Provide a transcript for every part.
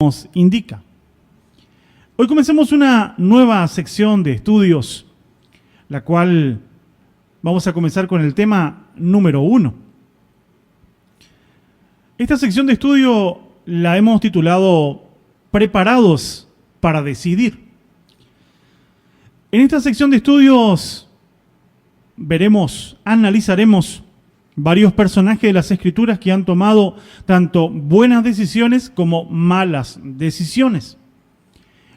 nos indica. Hoy comencemos una nueva sección de estudios, la cual vamos a comenzar con el tema número 1. Esta sección de estudio la hemos titulado Preparados para decidir. En esta sección de estudios analizaremos varios personajes de las Escrituras que han tomado tanto buenas decisiones como malas decisiones.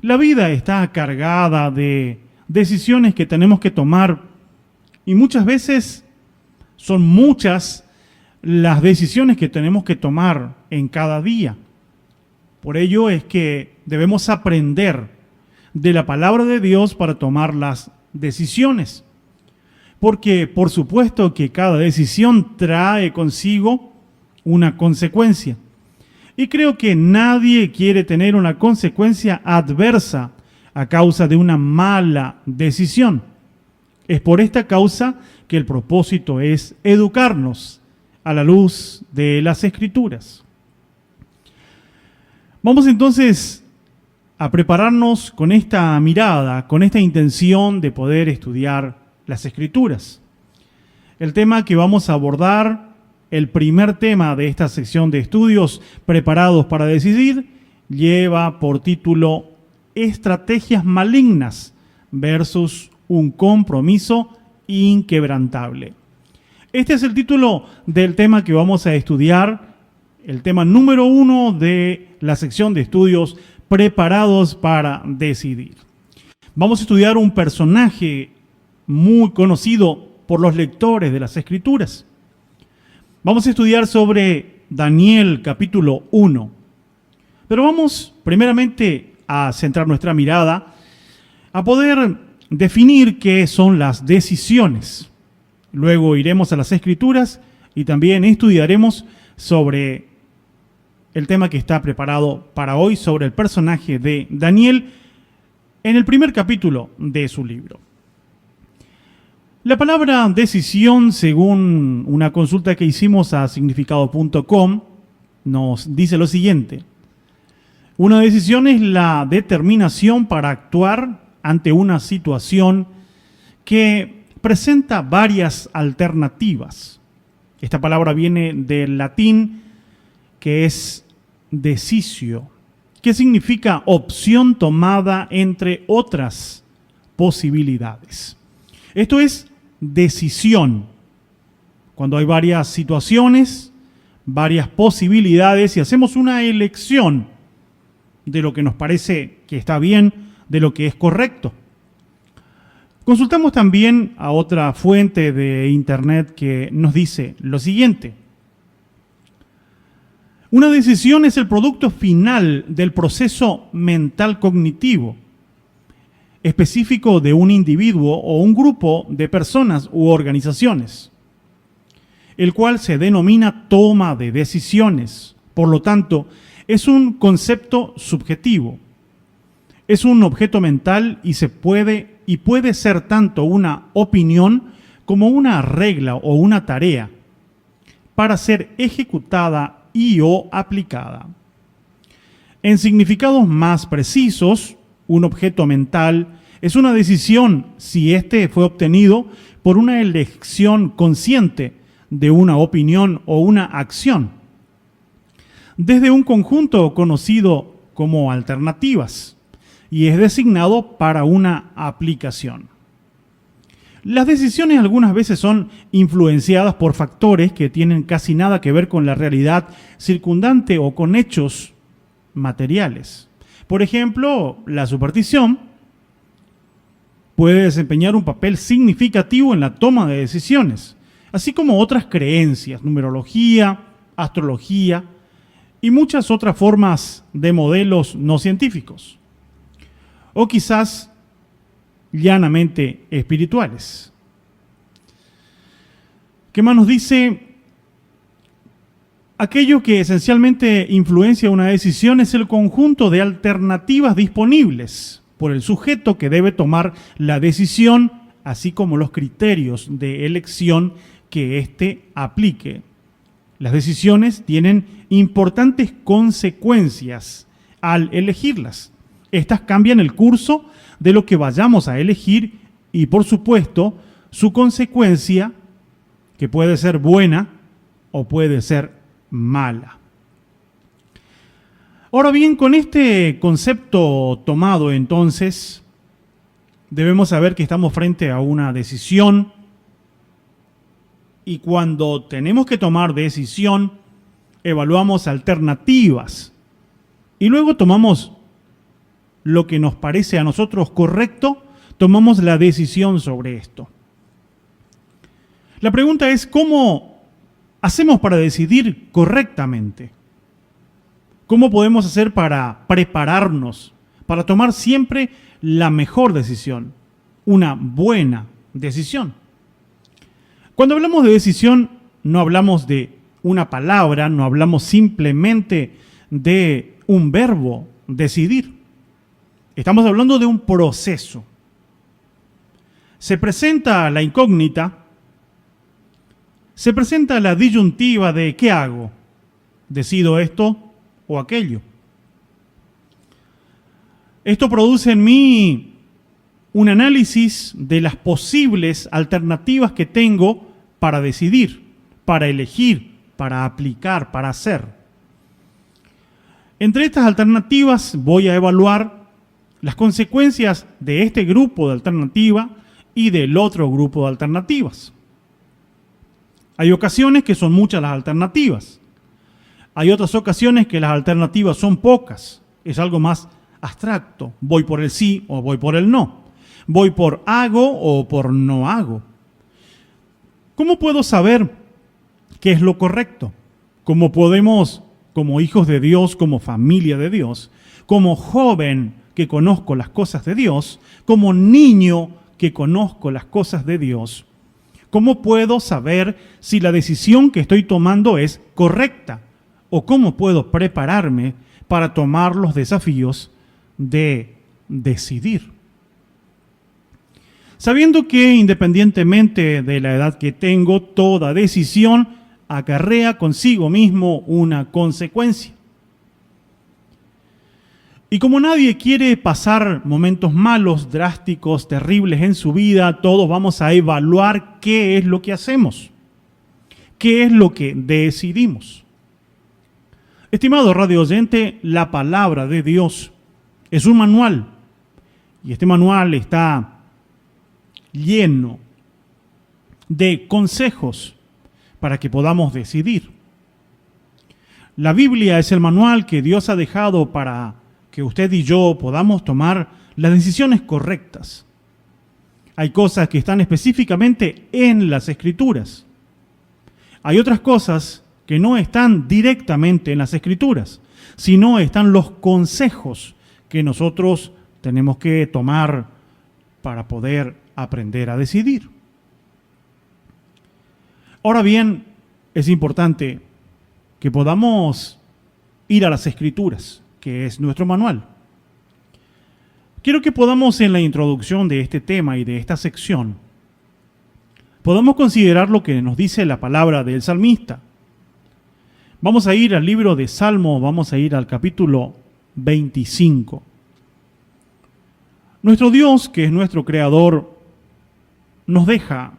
La vida está cargada de decisiones que tenemos que tomar y muchas veces son muchas las decisiones que tenemos que tomar en cada día. Por ello es que debemos aprender de la palabra de Dios para tomar las decisiones. Porque por supuesto que cada decisión trae consigo una consecuencia. Y creo que nadie quiere tener una consecuencia adversa a causa de una mala decisión. Es por esta causa que el propósito es educarnos a la luz de las Escrituras. Vamos entonces a prepararnos con esta mirada, con esta intención de poder estudiar las Escrituras. El tema que vamos a abordar, el primer tema de esta sección de estudios preparados para decidir, lleva por título Estrategias malignas versus un compromiso inquebrantable. Este es el título del tema que vamos a estudiar, el tema número 1 de la sección de estudios preparados para decidir. Vamos a estudiar un personaje muy conocido por los lectores de las Escrituras. Vamos a estudiar sobre Daniel capítulo 1. Pero vamos primeramente a centrar nuestra mirada a poder definir qué son las decisiones. Luego iremos a las Escrituras y también estudiaremos sobre el tema que está preparado para hoy, sobre el personaje de Daniel en el primer capítulo de su libro. La palabra decisión, según una consulta que hicimos a significado.com, nos dice lo siguiente. Una decisión es la determinación para actuar ante una situación que presenta varias alternativas. Esta palabra viene del latín, que es decisio, que significa opción tomada entre otras posibilidades. Esto es decisión. Cuando hay varias situaciones, varias posibilidades y hacemos una elección de lo que nos parece que está bien, de lo que es correcto. Consultamos también a otra fuente de internet que nos dice lo siguiente. Una decisión es el producto final del proceso mental cognitivo específico de un individuo o un grupo de personas u organizaciones, el cual se denomina toma de decisiones. Por lo tanto, es un concepto subjetivo. Es un objeto mental y puede ser tanto una opinión como una regla o una tarea para ser ejecutada y o aplicada. En significados más precisos, un objeto mental es una decisión si éste fue obtenido por una elección consciente de una opinión o una acción, desde un conjunto conocido como alternativas, y es designado para una aplicación. Las decisiones algunas veces son influenciadas por factores que tienen casi nada que ver con la realidad circundante o con hechos materiales. Por ejemplo, la superstición puede desempeñar un papel significativo en la toma de decisiones, así como otras creencias, numerología, astrología y muchas otras formas de modelos no científicos, o quizás llanamente espirituales. ¿Qué más nos dice? Aquello que esencialmente influencia una decisión es el conjunto de alternativas disponibles por el sujeto que debe tomar la decisión, así como los criterios de elección que éste aplique. Las decisiones tienen importantes consecuencias al elegirlas. Estas cambian el curso de lo que vayamos a elegir y, por supuesto, su consecuencia, que puede ser buena o puede ser mala. Ahora bien, con este concepto tomado, entonces, debemos saber que estamos frente a una decisión, y cuando tenemos que tomar decisión, evaluamos alternativas y luego tomamos lo que nos parece a nosotros correcto, tomamos la decisión sobre esto. La pregunta es, ¿cómo hacemos para decidir correctamente? ¿Cómo podemos hacer para prepararnos, para tomar siempre la mejor decisión, una buena decisión? Cuando hablamos de decisión, no hablamos de una palabra, no hablamos simplemente de un verbo, decidir. Estamos hablando de un proceso. Se presenta la incógnita, se presenta la disyuntiva de ¿qué hago? ¿Decido esto o aquello? Esto produce en mí un análisis de las posibles alternativas que tengo para decidir, para elegir, para aplicar, para hacer. Entre estas alternativas voy a evaluar las consecuencias de este grupo de alternativa y del otro grupo de alternativas. Hay ocasiones que son muchas las alternativas. Hay otras ocasiones que las alternativas son pocas. Es algo más abstracto. Voy por el sí o voy por el no. Voy por hago o por no hago. ¿Cómo puedo saber qué es lo correcto? ¿Cómo podemos, como hijos de Dios, como familia de Dios, como joven que conozco las cosas de Dios, como niño que conozco las cosas de Dios, cómo puedo saber si la decisión que estoy tomando es correcta? ¿O cómo puedo prepararme para tomar los desafíos de decidir? Sabiendo que independientemente de la edad que tengo, toda decisión acarrea consigo mismo una consecuencia. Y como nadie quiere pasar momentos malos, drásticos, terribles en su vida, todos vamos a evaluar qué es lo que hacemos, qué es lo que decidimos. Estimado radio oyente, la palabra de Dios es un manual, y este manual está lleno de consejos para que podamos decidir. La Biblia es el manual que Dios ha dejado para que usted y yo podamos tomar las decisiones correctas. Hay cosas que están específicamente en las Escrituras. Hay otras cosas que no están directamente en las Escrituras, sino están los consejos que nosotros tenemos que tomar para poder aprender a decidir. Ahora bien, es importante que podamos ir a las Escrituras, que es nuestro manual. Quiero que podamos, en la introducción de este tema y de esta sección, podamos considerar lo que nos dice la palabra del salmista. Vamos a ir al libro de Salmos, vamos a ir al capítulo 25. Nuestro Dios, que es nuestro creador, nos deja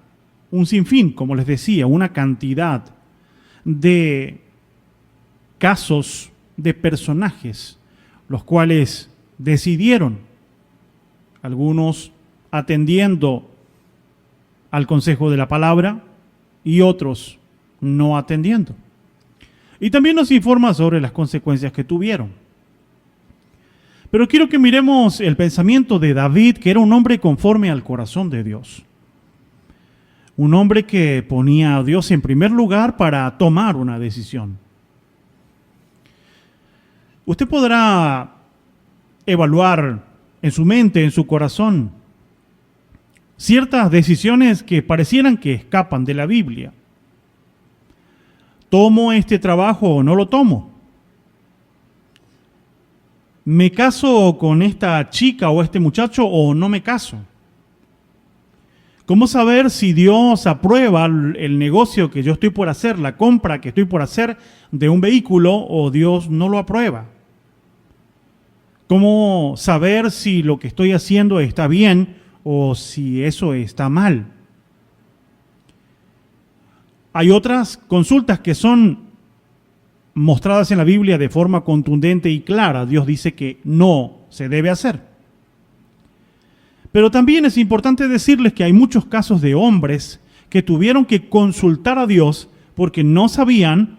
un sinfín, como les decía, una cantidad de casos de personajes, los cuales decidieron, algunos atendiendo al consejo de la palabra y otros no atendiendo. Y también nos informa sobre las consecuencias que tuvieron. Pero quiero que miremos el pensamiento de David, que era un hombre conforme al corazón de Dios. Un hombre que ponía a Dios en primer lugar para tomar una decisión. Usted podrá evaluar en su mente, en su corazón, ciertas decisiones que parecieran que escapan de la Biblia. ¿Tomo este trabajo o no lo tomo? ¿Me caso con esta chica o este muchacho o no me caso? ¿Cómo saber si Dios aprueba el negocio que yo estoy por hacer, la compra que estoy por hacer de un vehículo, o Dios no lo aprueba? ¿Cómo saber si lo que estoy haciendo está bien o si eso está mal? Hay otras consultas que son mostradas en la Biblia de forma contundente y clara. Dios dice que no se debe hacer. Pero también es importante decirles que hay muchos casos de hombres que tuvieron que consultar a Dios porque no sabían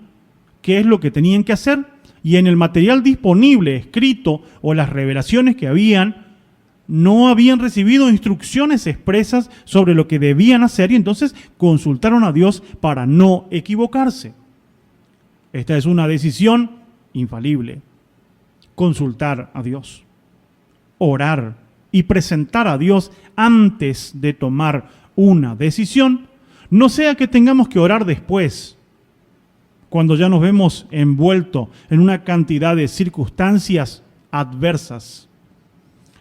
qué es lo que tenían que hacer, y en el material disponible, escrito, o las revelaciones que habían, no habían recibido instrucciones expresas sobre lo que debían hacer, y entonces consultaron a Dios para no equivocarse. Esta es una decisión infalible. Consultar a Dios, orar y presentar a Dios antes de tomar una decisión, no sea que tengamos que orar después, cuando ya nos vemos envueltos en una cantidad de circunstancias adversas,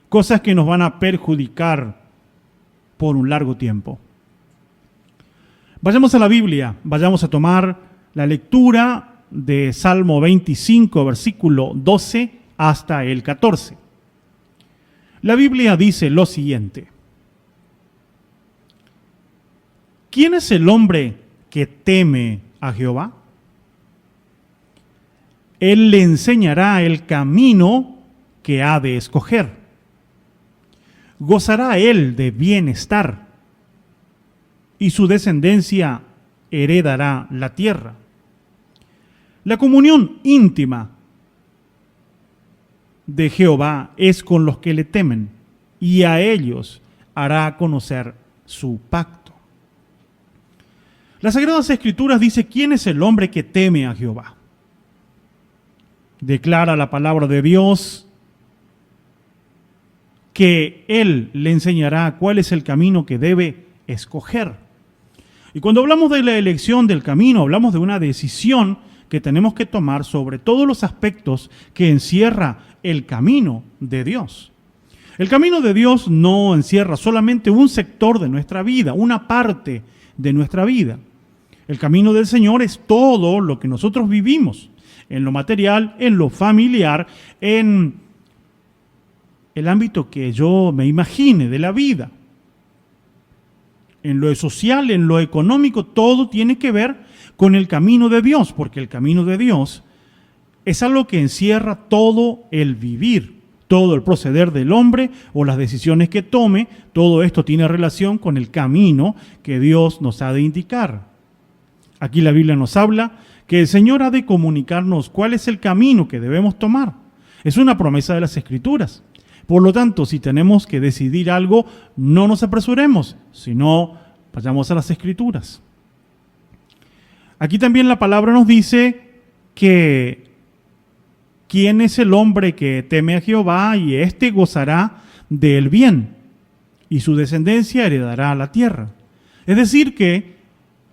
cosas que nos van a perjudicar por un largo tiempo. Vayamos a la Biblia, vayamos a tomar la lectura de Salmo 25, versículo 12 hasta el 14. La Biblia dice lo siguiente: ¿quién es el hombre que teme a Jehová? Él le enseñará el camino que ha de escoger. Gozará él de bienestar, y su descendencia heredará la tierra. La comunión íntima de Jehová es con los que le temen, y a ellos hará conocer su pacto. Las Sagradas Escrituras dice: ¿quién es el hombre que teme a Jehová? Declara la palabra de Dios que Él le enseñará cuál es el camino que debe escoger. Y cuando hablamos de la elección del camino, hablamos de una decisión que tenemos que tomar sobre todos los aspectos que encierra el camino de Dios. El camino de Dios no encierra solamente un sector de nuestra vida, una parte de nuestra vida. El camino del Señor es todo lo que nosotros vivimos, en lo material, en lo familiar, en el ámbito que yo me imagine de la vida. En lo social, en lo económico, todo tiene que ver con el camino de Dios, porque el camino de Dios es algo que encierra todo el vivir, todo el proceder del hombre o las decisiones que tome. Todo esto tiene relación con el camino que Dios nos ha de indicar. Aquí la Biblia nos habla que el Señor ha de comunicarnos cuál es el camino que debemos tomar. Es una promesa de las Escrituras. Por lo tanto, si tenemos que decidir algo, no nos apresuremos, sino vayamos a las Escrituras. Aquí también la palabra nos dice que ¿quién es el hombre que teme a Jehová? Y éste gozará del bien, y su descendencia heredará la tierra. Es decir que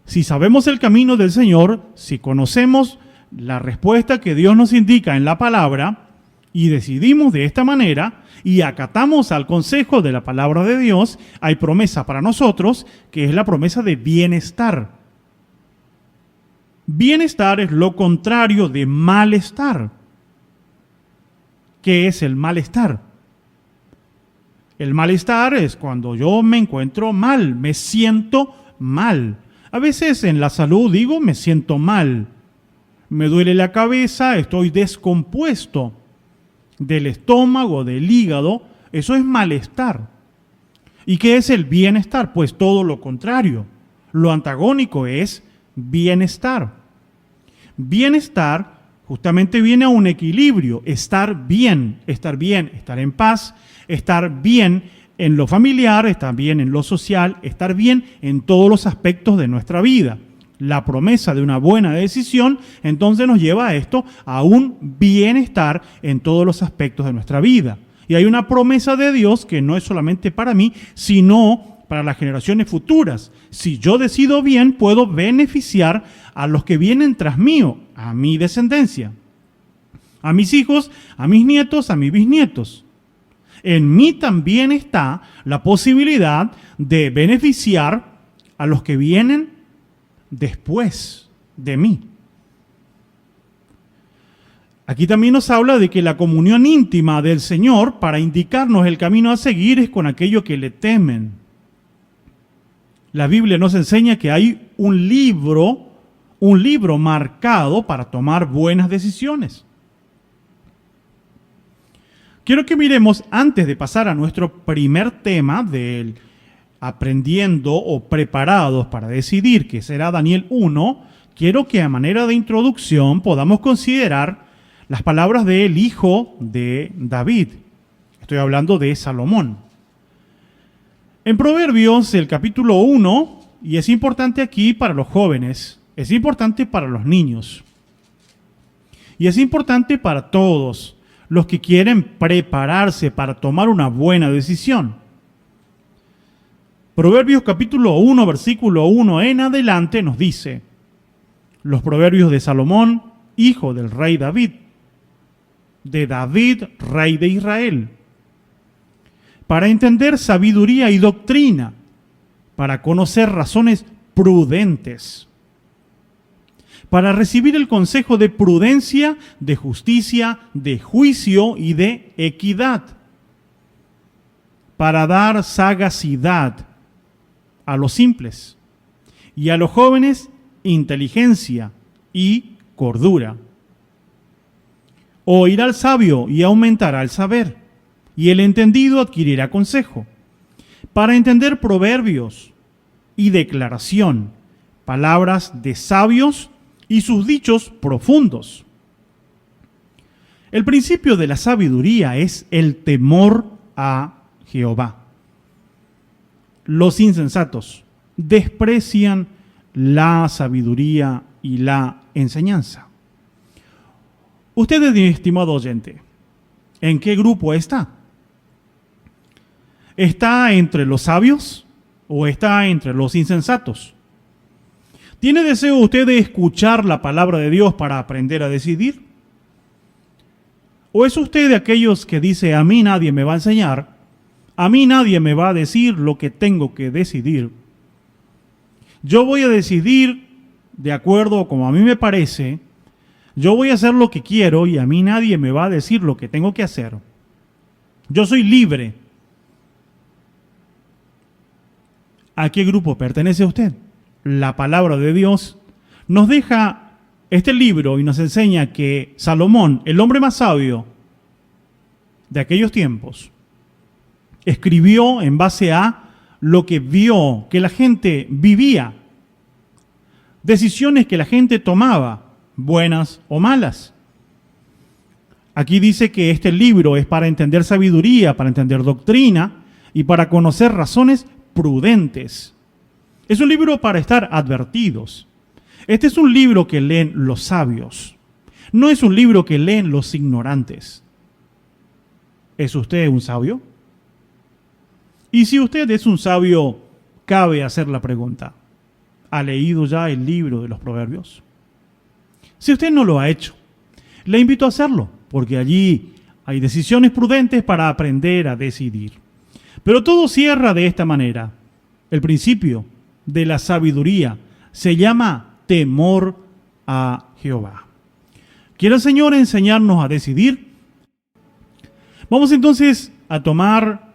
si sabemos el camino del Señor, si conocemos la respuesta que Dios nos indica en la palabra, y decidimos de esta manera, y acatamos al consejo de la palabra de Dios, hay promesa para nosotros, que es la promesa de bienestar. Bienestar es lo contrario de malestar. ¿Qué es el malestar? El malestar es cuando yo me encuentro mal, me siento mal. A veces en la salud digo, me siento mal, me duele la cabeza, estoy descompuesto del estómago, del hígado. Eso es malestar. ¿Y qué es el bienestar? Pues todo lo contrario. Lo antagónico es bienestar. Bienestar justamente viene a un equilibrio, estar bien, estar en paz, estar bien en lo familiar, estar bien en lo social, estar bien en todos los aspectos de nuestra vida. La promesa de una buena decisión entonces nos lleva a esto, a un bienestar en todos los aspectos de nuestra vida. Y hay una promesa de Dios que no es solamente para mí, sino para las generaciones futuras. Si yo decido bien, puedo beneficiar a los que vienen tras mío, a mi descendencia, a mis hijos, a mis nietos, a mis bisnietos. En mí también está la posibilidad de beneficiar a los que vienen después de mí. Aquí también nos habla de que la comunión íntima del Señor para indicarnos el camino a seguir es con aquellos que le temen. La Biblia nos enseña que hay un libro marcado para tomar buenas decisiones. Quiero que miremos, antes de pasar a nuestro primer tema del aprendiendo o preparados para decidir, que será Daniel 1, quiero que a manera de introducción podamos considerar las palabras del hijo de David. Estoy hablando de Salomón. En Proverbios, el capítulo 1, y es importante aquí para los jóvenes, es importante para los niños, y es importante para todos los que quieren prepararse para tomar una buena decisión. Proverbios capítulo 1, versículo 1 en adelante nos dice: los proverbios de Salomón, hijo del rey David, de David, rey de Israel, para entender sabiduría y doctrina, para conocer razones prudentes, para recibir el consejo de prudencia, de justicia, de juicio y de equidad, para dar sagacidad a los simples y a los jóvenes inteligencia y cordura. Oirá al sabio y aumentará el saber, y el entendido adquirirá consejo, para entender proverbios y declaración, palabras de sabios y sus dichos profundos. El principio de la sabiduría es el temor a Jehová. Los insensatos desprecian la sabiduría y la enseñanza. Usted, estimado oyente, ¿en qué grupo está? ¿Está entre los sabios o está entre los insensatos? ¿Tiene deseo usted de escuchar la palabra de Dios para aprender a decidir? ¿O es usted de aquellos que dice: a mí nadie me va a enseñar, a mí nadie me va a decir lo que tengo que decidir? Yo voy a decidir de acuerdo como a mí me parece, yo voy a hacer lo que quiero y a mí nadie me va a decir lo que tengo que hacer. Yo soy libre. ¿A qué grupo pertenece usted? La palabra de Dios nos deja este libro y nos enseña que Salomón, el hombre más sabio de aquellos tiempos, escribió en base a lo que vio que la gente vivía, decisiones que la gente tomaba, buenas o malas. Aquí dice que este libro es para entender sabiduría, para entender doctrina y para conocer razones prudentes. Es un libro para estar advertidos. Este es un libro que leen los sabios. No es un libro que leen los ignorantes. ¿Es usted un sabio? Y si usted es un sabio, cabe hacer la pregunta: ¿ha leído ya el libro de los Proverbios? Si usted no lo ha hecho, le invito a hacerlo, porque allí hay decisiones prudentes para aprender a decidir. Pero todo cierra de esta manera. El principio de la sabiduría se llama temor a Jehová. ¿Quiere el Señor enseñarnos a decidir? Vamos entonces a tomar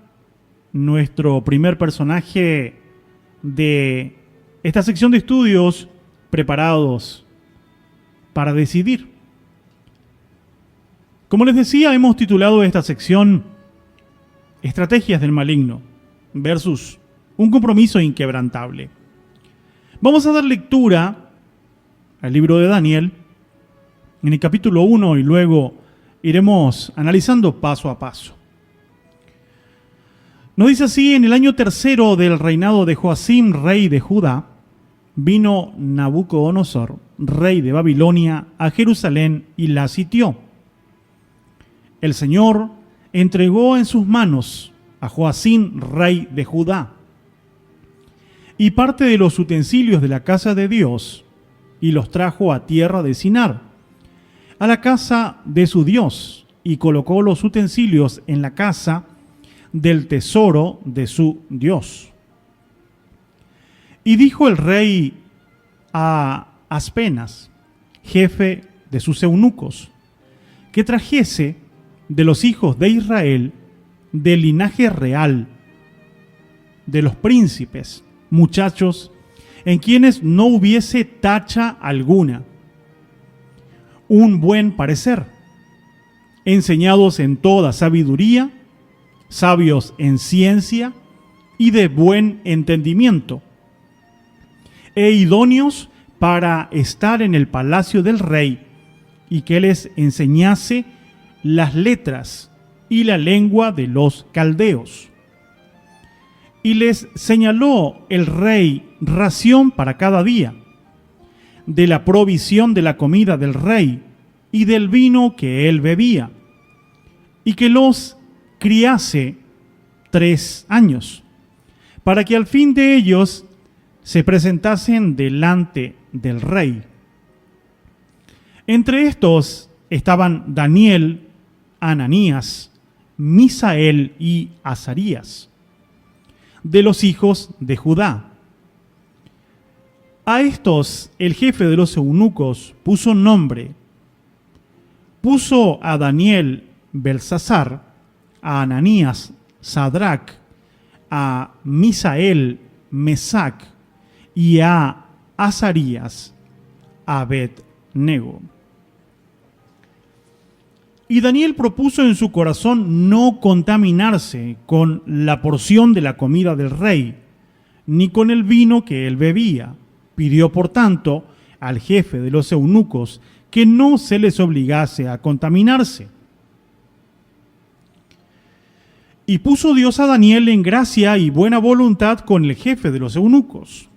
nuestro primer personaje de esta sección de estudios preparados para decidir. Como les decía, hemos titulado esta sección Estrategias del maligno versus un compromiso inquebrantable. Vamos a dar lectura al libro de Daniel en el capítulo 1 y luego iremos analizando paso a paso. Nos dice así: en el año tercero del reinado de Joacim, rey de Judá, vino Nabucodonosor, rey de Babilonia, a Jerusalén y la sitió. El Señor entregó en sus manos a Joacim, rey de Judá, y parte de los utensilios de la casa de Dios, y los trajo a tierra de Sinar, a la casa de su Dios, y colocó los utensilios en la casa del tesoro de su Dios. Y dijo el rey a Aspenas, jefe de sus eunucos, que trajese de los hijos de Israel, del linaje real, de los príncipes, muchachos, en quienes no hubiese tacha alguna, un buen parecer, enseñados en toda sabiduría, sabios en ciencia y de buen entendimiento, e idóneos para estar en el palacio del rey, y que les enseñase las letras y la lengua de los caldeos. Y les señaló el rey ración para cada día, de la provisión de la comida del rey y del vino que él bebía, y que los criase 3 años, para que al fin de ellos se presentasen delante del rey. Entre estos estaban Daniel, Ananías, Misael y Azarías, de los hijos de Judá. A estos el jefe de los eunucos puso nombre. Puso a Daniel Belsasar, a Ananías Sadrac, a Misael Mesac y a Azarías Abed-nego. Y Daniel propuso en su corazón no contaminarse con la porción de la comida del rey, ni con el vino que él bebía. Pidió, por tanto, al jefe de los eunucos que no se les obligase a contaminarse. Y puso Dios a Daniel en gracia y buena voluntad con el jefe de los eunucos.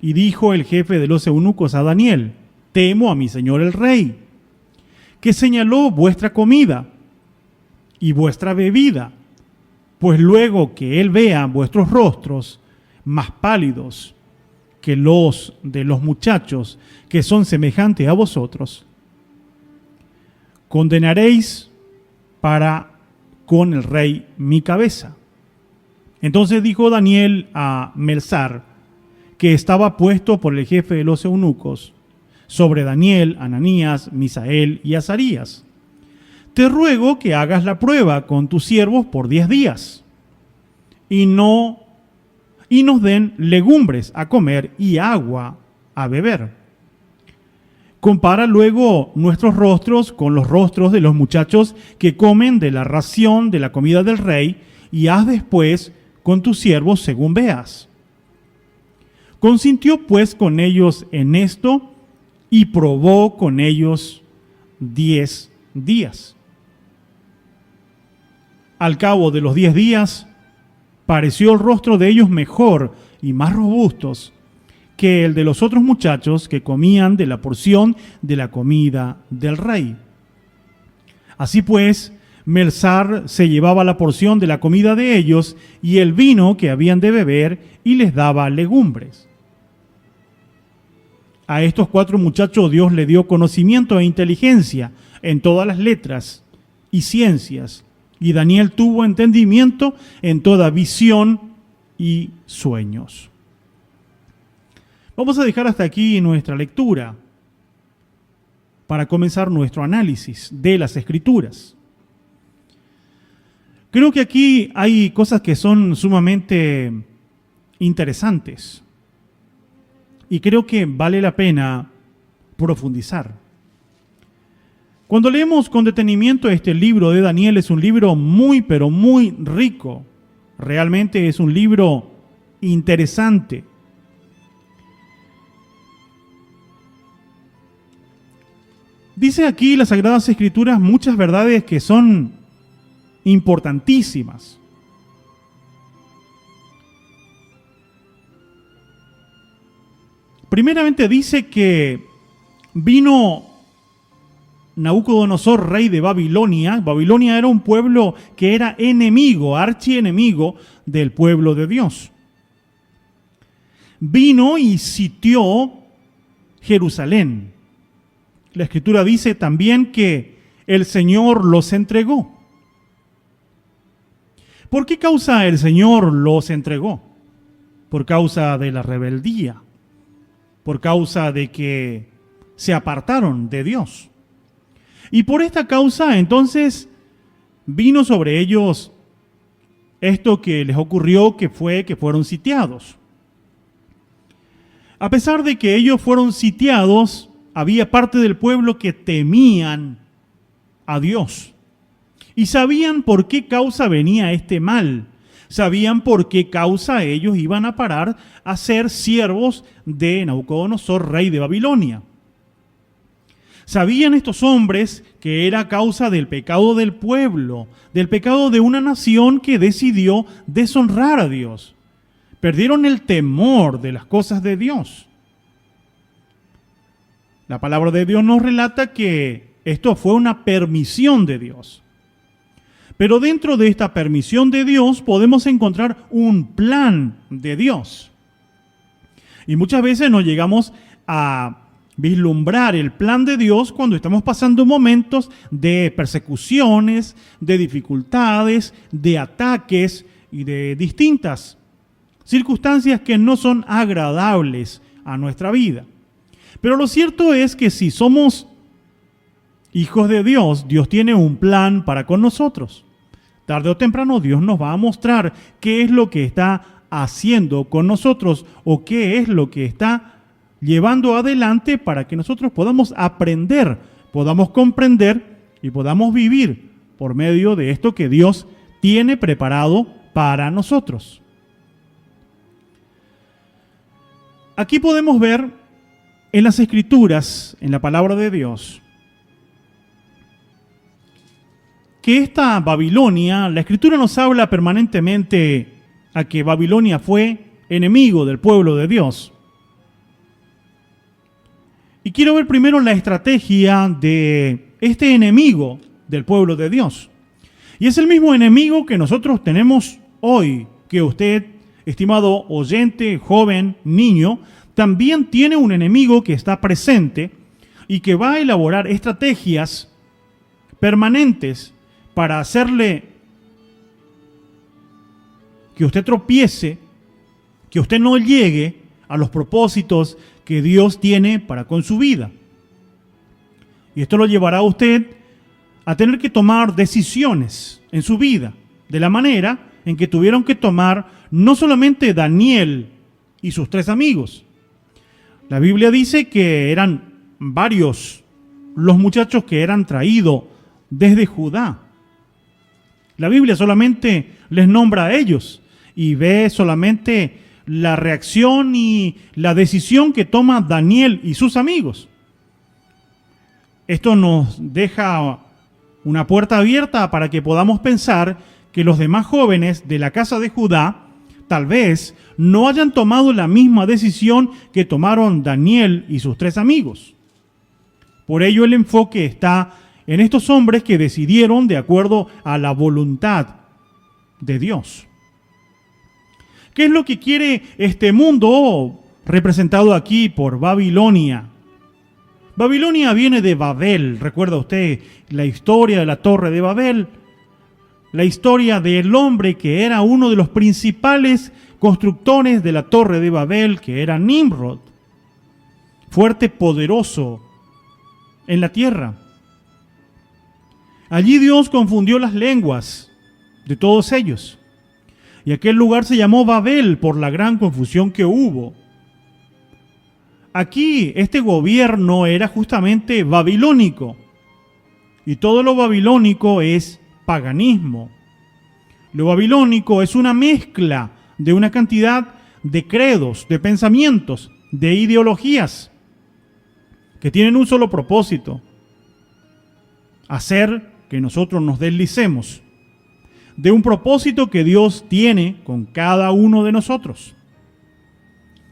Y dijo el jefe de los eunucos a Daniel: temo a mi señor el rey, que señaló vuestra comida y vuestra bebida, pues luego que él vea vuestros rostros más pálidos que los de los muchachos que son semejantes a vosotros, condenaréis para con el rey mi cabeza. Entonces dijo Daniel a Melsar, que estaba puesto por el jefe de los eunucos, sobre Daniel, Ananías, Misael y Azarías: te ruego que hagas la prueba con tus siervos por 10 días, y nos den legumbres a comer y agua a beber. Compara luego nuestros rostros con los rostros de los muchachos que comen de la ración de la comida del rey, y haz después con tus siervos según veas. Consintió pues con ellos en esto, y probó con ellos 10 días. Al cabo de los 10 días, pareció el rostro de ellos mejor y más robustos que el de los otros muchachos que comían de la porción de la comida del rey. Así pues, Melsar se llevaba la porción de la comida de ellos y el vino que habían de beber, y les daba legumbres. A estos 4 muchachos Dios le dio conocimiento e inteligencia en todas las letras y ciencias, y Daniel tuvo entendimiento en toda visión y sueños. Vamos a dejar hasta aquí nuestra lectura para comenzar nuestro análisis de las Escrituras. Creo que aquí hay cosas que son sumamente interesantes y creo que vale la pena profundizar. Cuando leemos con detenimiento este libro de Daniel, es un libro muy, pero muy rico. Realmente es un libro interesante. Dice aquí las Sagradas Escrituras muchas verdades que son importantísimas. Primeramente dice que vino Nabucodonosor, rey de Babilonia. Babilonia era un pueblo que era enemigo, archienemigo del pueblo de Dios. Vino y sitió Jerusalén. La Escritura dice también que el Señor los entregó. ¿Por qué causa el Señor los entregó? Por causa de la rebeldía, por causa de que se apartaron de Dios. Y por esta causa, entonces, vino sobre ellos esto que les ocurrió, que fue que fueron sitiados. A pesar de que ellos fueron sitiados, había parte del pueblo que temían a Dios. Y sabían por qué causa venía este mal. Sabían por qué causa ellos iban a parar a ser siervos de Nabucodonosor, rey de Babilonia. Sabían estos hombres que era causa del pecado del pueblo, del pecado de una nación que decidió deshonrar a Dios. Perdieron el temor de las cosas de Dios. La palabra de Dios nos relata que esto fue una permisión de Dios. Pero dentro de esta permisión de Dios podemos encontrar un plan de Dios. Y muchas veces nos llegamos a vislumbrar el plan de Dios cuando estamos pasando momentos de persecuciones, de dificultades, de ataques y de distintas circunstancias que no son agradables a nuestra vida. Pero lo cierto es que si somos hijos de Dios, Dios tiene un plan para con nosotros. Tarde o temprano Dios nos va a mostrar qué es lo que está haciendo con nosotros o qué es lo que está llevando adelante para que nosotros podamos aprender, podamos comprender y podamos vivir por medio de esto que Dios tiene preparado para nosotros. Aquí podemos ver en las Escrituras, en la palabra de Dios, que esta Babilonia, la Escritura nos habla permanentemente a que Babilonia fue enemigo del pueblo de Dios. Y quiero ver primero la estrategia de este enemigo del pueblo de Dios. Y es el mismo enemigo que nosotros tenemos hoy, que usted, estimado oyente, joven, niño, también tiene un enemigo que está presente y que va a elaborar estrategias permanentes para hacerle que usted tropiece, que usted no llegue a los propósitos que Dios tiene para con su vida. Y esto lo llevará a usted a tener que tomar decisiones en su vida, de la manera en que tuvieron que tomar no solamente Daniel y sus 3 amigos. La Biblia dice que eran varios los muchachos que eran traídos desde Judá. La Biblia solamente les nombra a ellos y ve solamente la reacción y la decisión que toma Daniel y sus amigos. Esto nos deja una puerta abierta para que podamos pensar que los demás jóvenes de la casa de Judá tal vez no hayan tomado la misma decisión que tomaron Daniel y sus 3 amigos. Por ello el enfoque está en estos hombres que decidieron de acuerdo a la voluntad de Dios. ¿Qué es lo que quiere este mundo representado aquí por Babilonia? Babilonia viene de Babel. ¿Recuerda usted la historia de la Torre de Babel? La historia del hombre que era uno de los principales constructores de la Torre de Babel, que era Nimrod. Fuerte, poderoso en la tierra. Allí Dios confundió las lenguas de todos ellos. Y aquel lugar se llamó Babel por la gran confusión que hubo. Aquí este gobierno era justamente babilónico. Y todo lo babilónico es paganismo. Lo babilónico es una mezcla de una cantidad de credos, de pensamientos, de ideologías que tienen un solo propósito: hacer que nosotros nos deslicemos de un propósito que Dios tiene con cada uno de nosotros.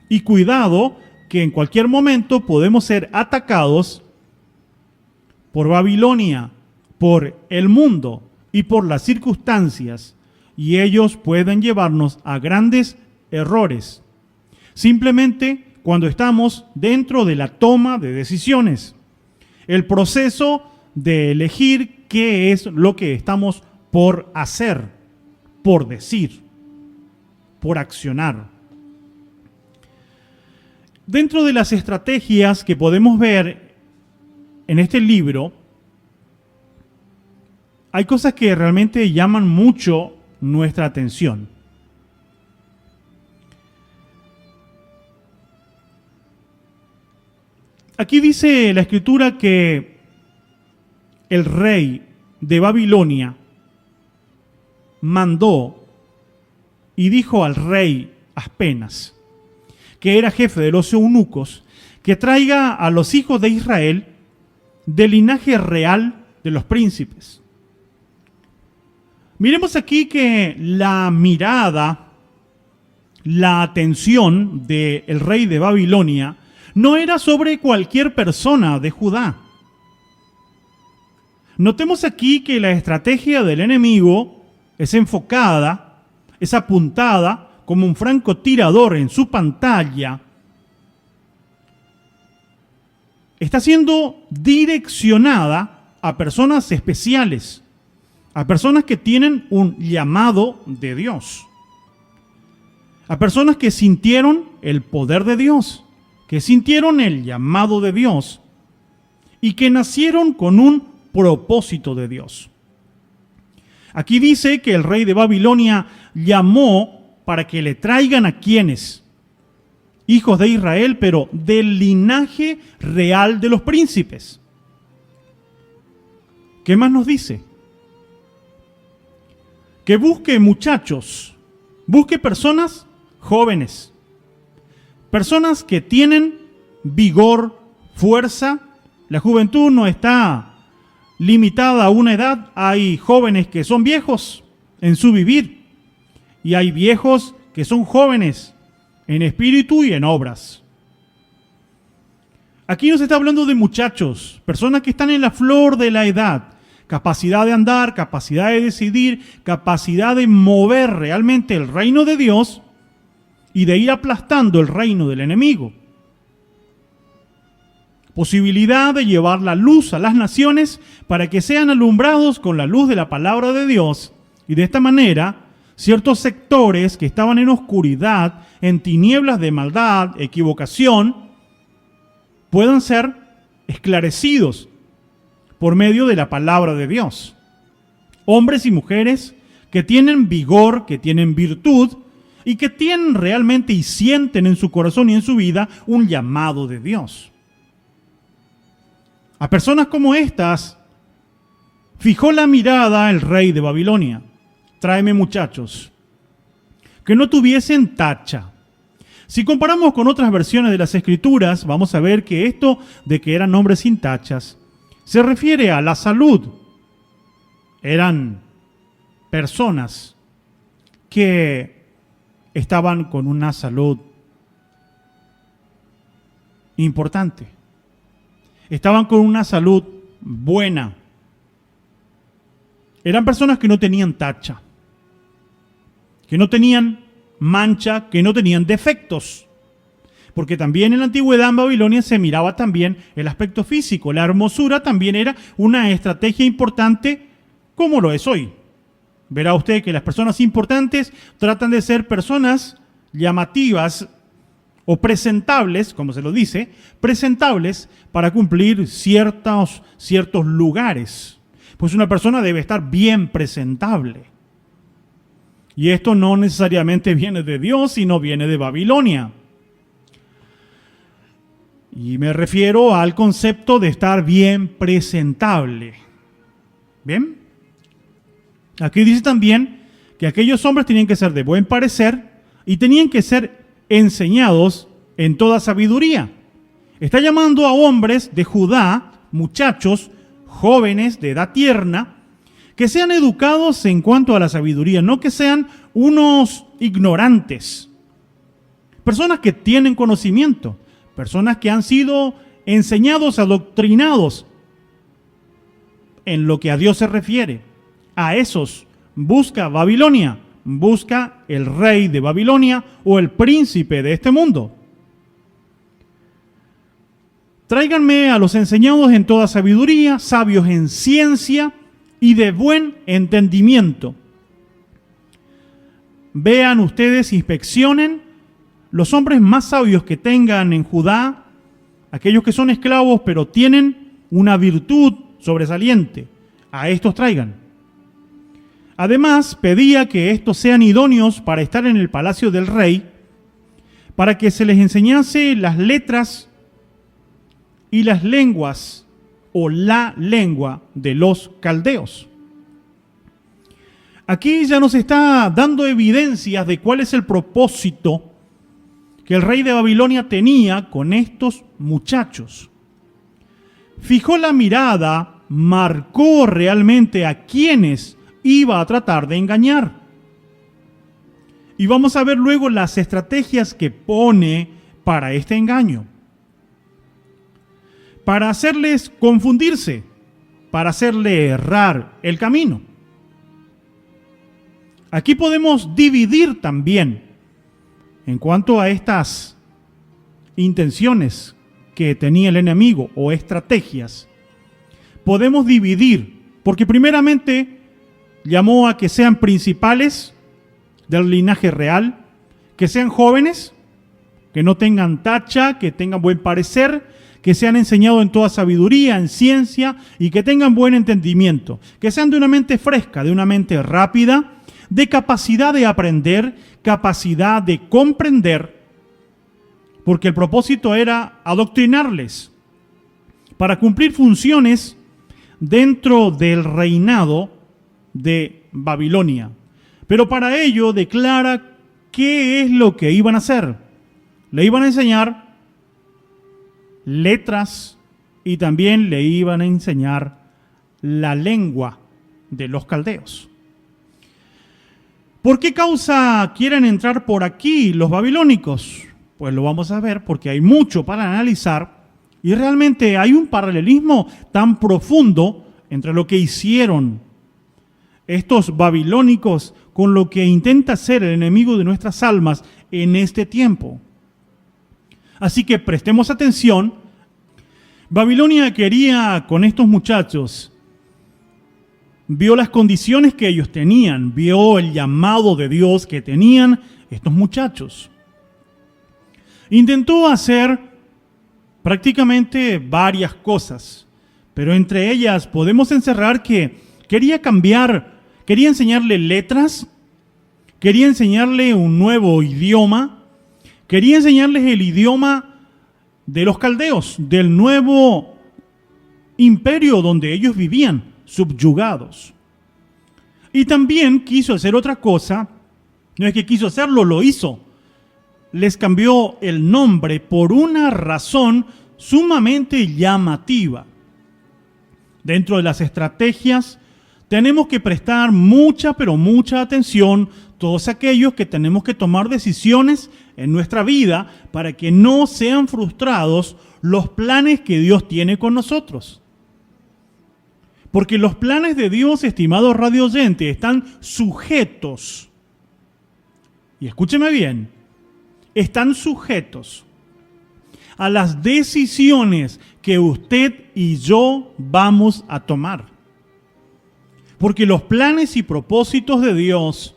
Y cuidado que en cualquier momento podemos ser atacados por Babilonia, por el mundo y por las circunstancias, y ellos pueden llevarnos a grandes errores, simplemente cuando estamos dentro de la toma de decisiones, el proceso de elegir qué es lo que estamos por hacer, por decir, por accionar. Dentro de las estrategias que podemos ver en este libro, hay cosas que realmente llaman mucho nuestra atención. Aquí dice la Escritura que el rey de Babilonia mandó y dijo al rey Aspenas, que era jefe de los eunucos, que traiga a los hijos de Israel del linaje real de los príncipes. Miremos aquí que la mirada, la atención del rey de Babilonia no era sobre cualquier persona de Judá. Notemos aquí que la estrategia del enemigo es enfocada, es apuntada como un francotirador en su pantalla. Está siendo direccionada a personas especiales, a personas que tienen un llamado de Dios, a personas que sintieron el poder de Dios, que sintieron el llamado de Dios y que nacieron con un propósito de Dios. Aquí dice que el rey de Babilonia llamó para que le traigan a quienes, hijos de Israel, pero del linaje real de los príncipes. ¿Qué más nos dice? Que busque muchachos, busque personas jóvenes, personas que tienen vigor, fuerza. La juventud no está limitada a una edad. Hay jóvenes que son viejos en su vivir y hay viejos que son jóvenes en espíritu y en obras. Aquí nos está hablando de muchachos, personas que están en la flor de la edad, capacidad de andar, capacidad de decidir, capacidad de mover realmente el reino de Dios y de ir aplastando el reino del enemigo. Posibilidad de llevar la luz a las naciones para que sean alumbrados con la luz de la palabra de Dios y de esta manera ciertos sectores que estaban en oscuridad, en tinieblas de maldad, equivocación, puedan ser esclarecidos por medio de la palabra de Dios. Hombres y mujeres que tienen vigor, que tienen virtud y que tienen realmente y sienten en su corazón y en su vida un llamado de Dios. A personas como estas fijó la mirada el rey de Babilonia. Tráeme muchachos que no tuviesen tacha. Si comparamos con otras versiones de las Escrituras, vamos a ver que esto de que eran hombres sin tachas se refiere a la salud. Eran personas que estaban con una salud importante. Estaban con una salud buena. Eran personas que no tenían tacha, que no tenían mancha, que no tenían defectos. Porque también en la antigüedad en Babilonia se miraba también el aspecto físico. La hermosura también era una estrategia importante, como lo es hoy. Verá usted que las personas importantes tratan de ser personas llamativas o presentables, como se lo dice, presentables para cumplir ciertos lugares. Pues una persona debe estar bien presentable. Y esto no necesariamente viene de Dios, sino viene de Babilonia. Y me refiero al concepto de estar bien presentable. ¿Bien? Aquí dice también que aquellos hombres tenían que ser de buen parecer y tenían que ser enseñados en toda sabiduría. Está llamando a hombres de Judá, muchachos, jóvenes de edad tierna, que sean educados en cuanto a la sabiduría, no que sean unos ignorantes. Personas que tienen conocimiento, personas que han sido enseñados, adoctrinados en lo que a Dios se refiere. A esos busca Babilonia, busca el rey de Babilonia o el príncipe de este mundo. Tráiganme a los enseñados en toda sabiduría, sabios en ciencia y de buen entendimiento. Vean ustedes, inspeccionen los hombres más sabios que tengan en Judá, aquellos que son esclavos pero tienen una virtud sobresaliente. A estos traigan. Además, pedía que estos sean idóneos para estar en el palacio del rey, para que se les enseñase las letras y las lenguas o la lengua de los caldeos. Aquí ya nos está dando evidencias de cuál es el propósito que el rey de Babilonia tenía con estos muchachos. Fijó la mirada, marcó realmente a quienes iba a tratar de engañar. Y vamos a ver luego las estrategias que pone para este engaño. Para hacerles confundirse, para hacerle errar el camino. Aquí podemos dividir también en cuanto a estas intenciones que tenía el enemigo o estrategias. Podemos dividir, porque primeramente llamó a que sean principales del linaje real, que sean jóvenes, que no tengan tacha, que tengan buen parecer, que sean enseñados en toda sabiduría, en ciencia y que tengan buen entendimiento, que sean de una mente fresca, de una mente rápida, de capacidad de aprender, capacidad de comprender, porque el propósito era adoctrinarles para cumplir funciones dentro del reinado de Babilonia. Pero para ello declara qué es lo que iban a hacer. Le iban a enseñar letras y también le iban a enseñar la lengua de los caldeos. ¿Por qué causa quieren entrar por aquí los babilónicos? Pues lo vamos a ver porque hay mucho para analizar y realmente hay un paralelismo tan profundo entre lo que hicieron estos babilónicos con lo que intenta hacer el enemigo de nuestras almas en este tiempo. Así que prestemos atención. Babilonia quería con estos muchachos, vio las condiciones que ellos tenían, vio el llamado de Dios que tenían estos muchachos. Intentó hacer prácticamente varias cosas, pero entre ellas podemos encerrar que quería cambiar, quería enseñarle letras, quería enseñarle un nuevo idioma, quería enseñarles el idioma de los caldeos, del nuevo imperio donde ellos vivían, subyugados. Y también quiso hacer otra cosa, no es que quiso hacerlo, lo hizo. Les cambió el nombre por una razón sumamente llamativa. Dentro de las estrategias tenemos que prestar mucha, pero mucha atención todos aquellos que tenemos que tomar decisiones en nuestra vida para que no sean frustrados los planes que Dios tiene con nosotros. Porque los planes de Dios, estimados radio oyentes, están sujetos, y escúcheme bien, están sujetos a las decisiones que usted y yo vamos a tomar. Porque los planes y propósitos de Dios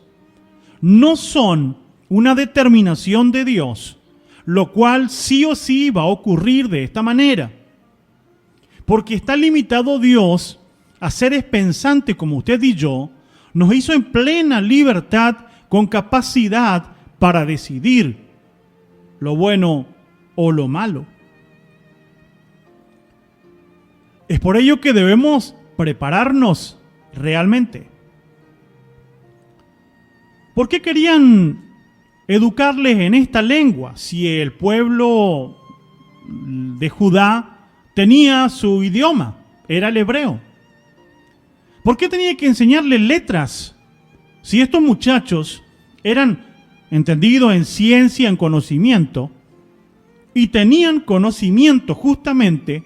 no son una determinación de Dios, lo cual sí o sí va a ocurrir de esta manera. Porque está limitado Dios a seres pensantes como usted y yo, nos hizo en plena libertad con capacidad para decidir lo bueno o lo malo. Es por ello que debemos prepararnos realmente. ¿Por qué querían educarles en esta lengua si el pueblo de Judá tenía su idioma, era el hebreo? ¿Por qué tenía que enseñarles letras si estos muchachos eran entendidos en ciencia, en conocimiento, y tenían conocimiento justamente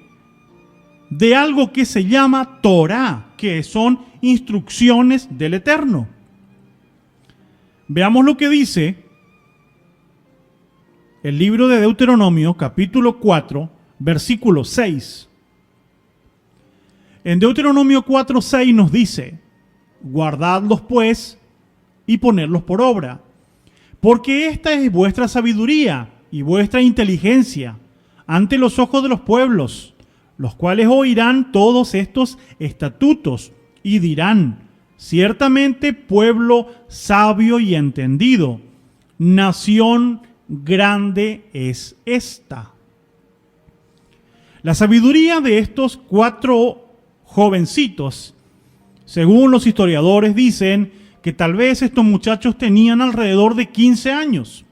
de algo que se llama Torá, que son instrucciones del Eterno? Veamos lo que dice el libro de Deuteronomio, capítulo 4, versículo 6. En Deuteronomio 4:6 nos dice: guardadlos pues y ponedlos por obra, porque esta es vuestra sabiduría y vuestra inteligencia ante los ojos de los pueblos, los cuales oirán todos estos estatutos y dirán: Ciertamente pueblo sabio y entendido, nación grande es esta. La sabiduría de estos 4 jovencitos, según los historiadores dicen que tal vez estos muchachos tenían alrededor de 15 años.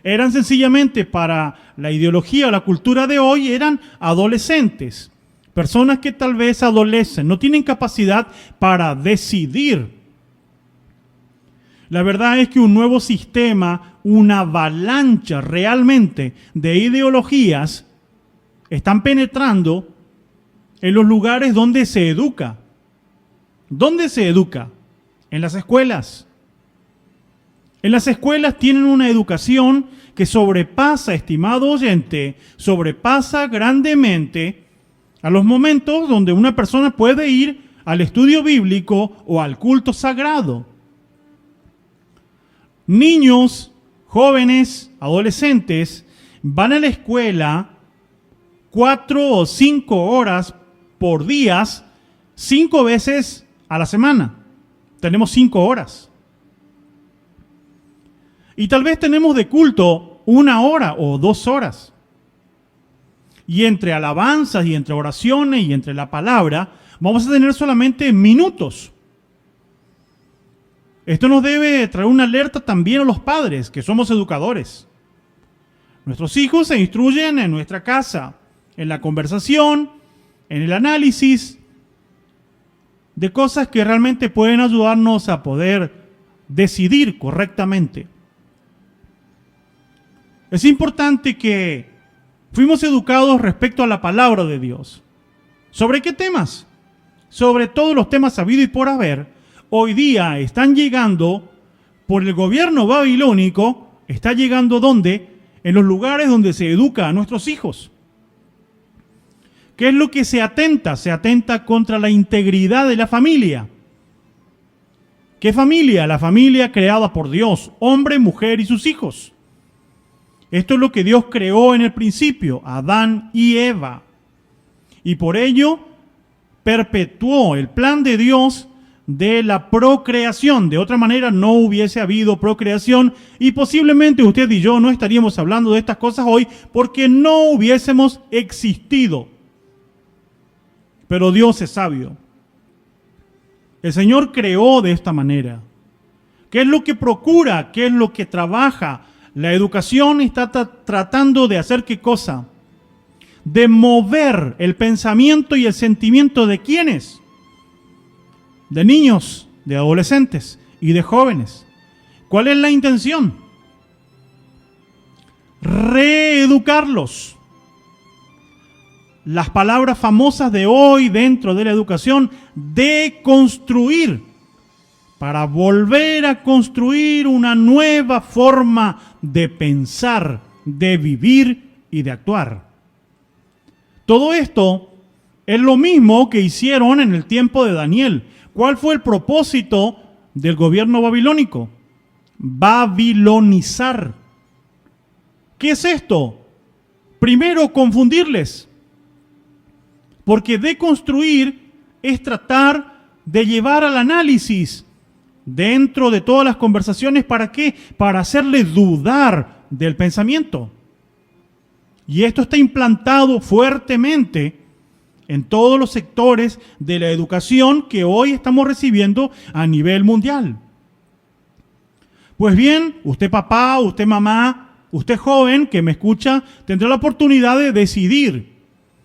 Eran sencillamente, para la ideología o la cultura de hoy, eran adolescentes. Personas que tal vez adolecen, no tienen capacidad para decidir. La verdad es que un nuevo sistema, una avalancha realmente de ideologías, están penetrando en los lugares donde se educa. ¿Dónde se educa? En las escuelas. En las escuelas tienen una educación que sobrepasa, estimado oyente, sobrepasa grandemente a los momentos donde una persona puede ir al estudio bíblico o al culto sagrado. Niños, jóvenes, adolescentes van a la escuela 4 o 5 horas por día, 5 veces a la semana. Tenemos 5 horas. Y tal vez tenemos de culto 1 hora o 2 horas. Y entre alabanzas y entre oraciones y entre la palabra, vamos a tener solamente minutos. Esto nos debe traer una alerta también a los padres, que somos educadores. Nuestros hijos se instruyen en nuestra casa, en la conversación, en el análisis de cosas que realmente pueden ayudarnos a poder decidir correctamente. Es importante que fuimos educados respecto a la palabra de Dios. ¿Sobre qué temas? Sobre todos los temas habidos y por haber. Hoy día están llegando por el gobierno babilónico. ¿Está llegando dónde? En los lugares donde se educa a nuestros hijos. ¿Qué es lo que se atenta? Se atenta contra la integridad de la familia. ¿Qué familia? La familia creada por Dios, hombre, mujer y sus hijos. Esto es lo que Dios creó en el principio, Adán y Eva. Y por ello perpetuó el plan de Dios de la procreación. De otra manera no hubiese habido procreación y posiblemente usted y yo no estaríamos hablando de estas cosas hoy porque no hubiésemos existido. Pero Dios es sabio. El Señor creó de esta manera. ¿Qué es lo que procura? ¿Qué es lo que trabaja? La educación está tratando de hacer ¿qué cosa? De mover el pensamiento y el sentimiento de ¿quiénes? De niños, de adolescentes y de jóvenes. ¿Cuál es la intención? Reeducarlos. Las palabras famosas de hoy dentro de la educación, deconstruir, para volver a construir una nueva forma de pensar, de vivir y de actuar. Todo esto es lo mismo que hicieron en el tiempo de Daniel. ¿Cuál fue el propósito del gobierno babilónico? Babilonizar. ¿Qué es esto? Primero, confundirles. Porque deconstruir es tratar de llevar al análisis dentro de todas las conversaciones. ¿Para qué? Para hacerles dudar del pensamiento. Y esto está implantado fuertemente en todos los sectores de la educación que hoy estamos recibiendo a nivel mundial. Pues bien, usted papá, usted mamá, usted joven que me escucha, tendrá la oportunidad de decidir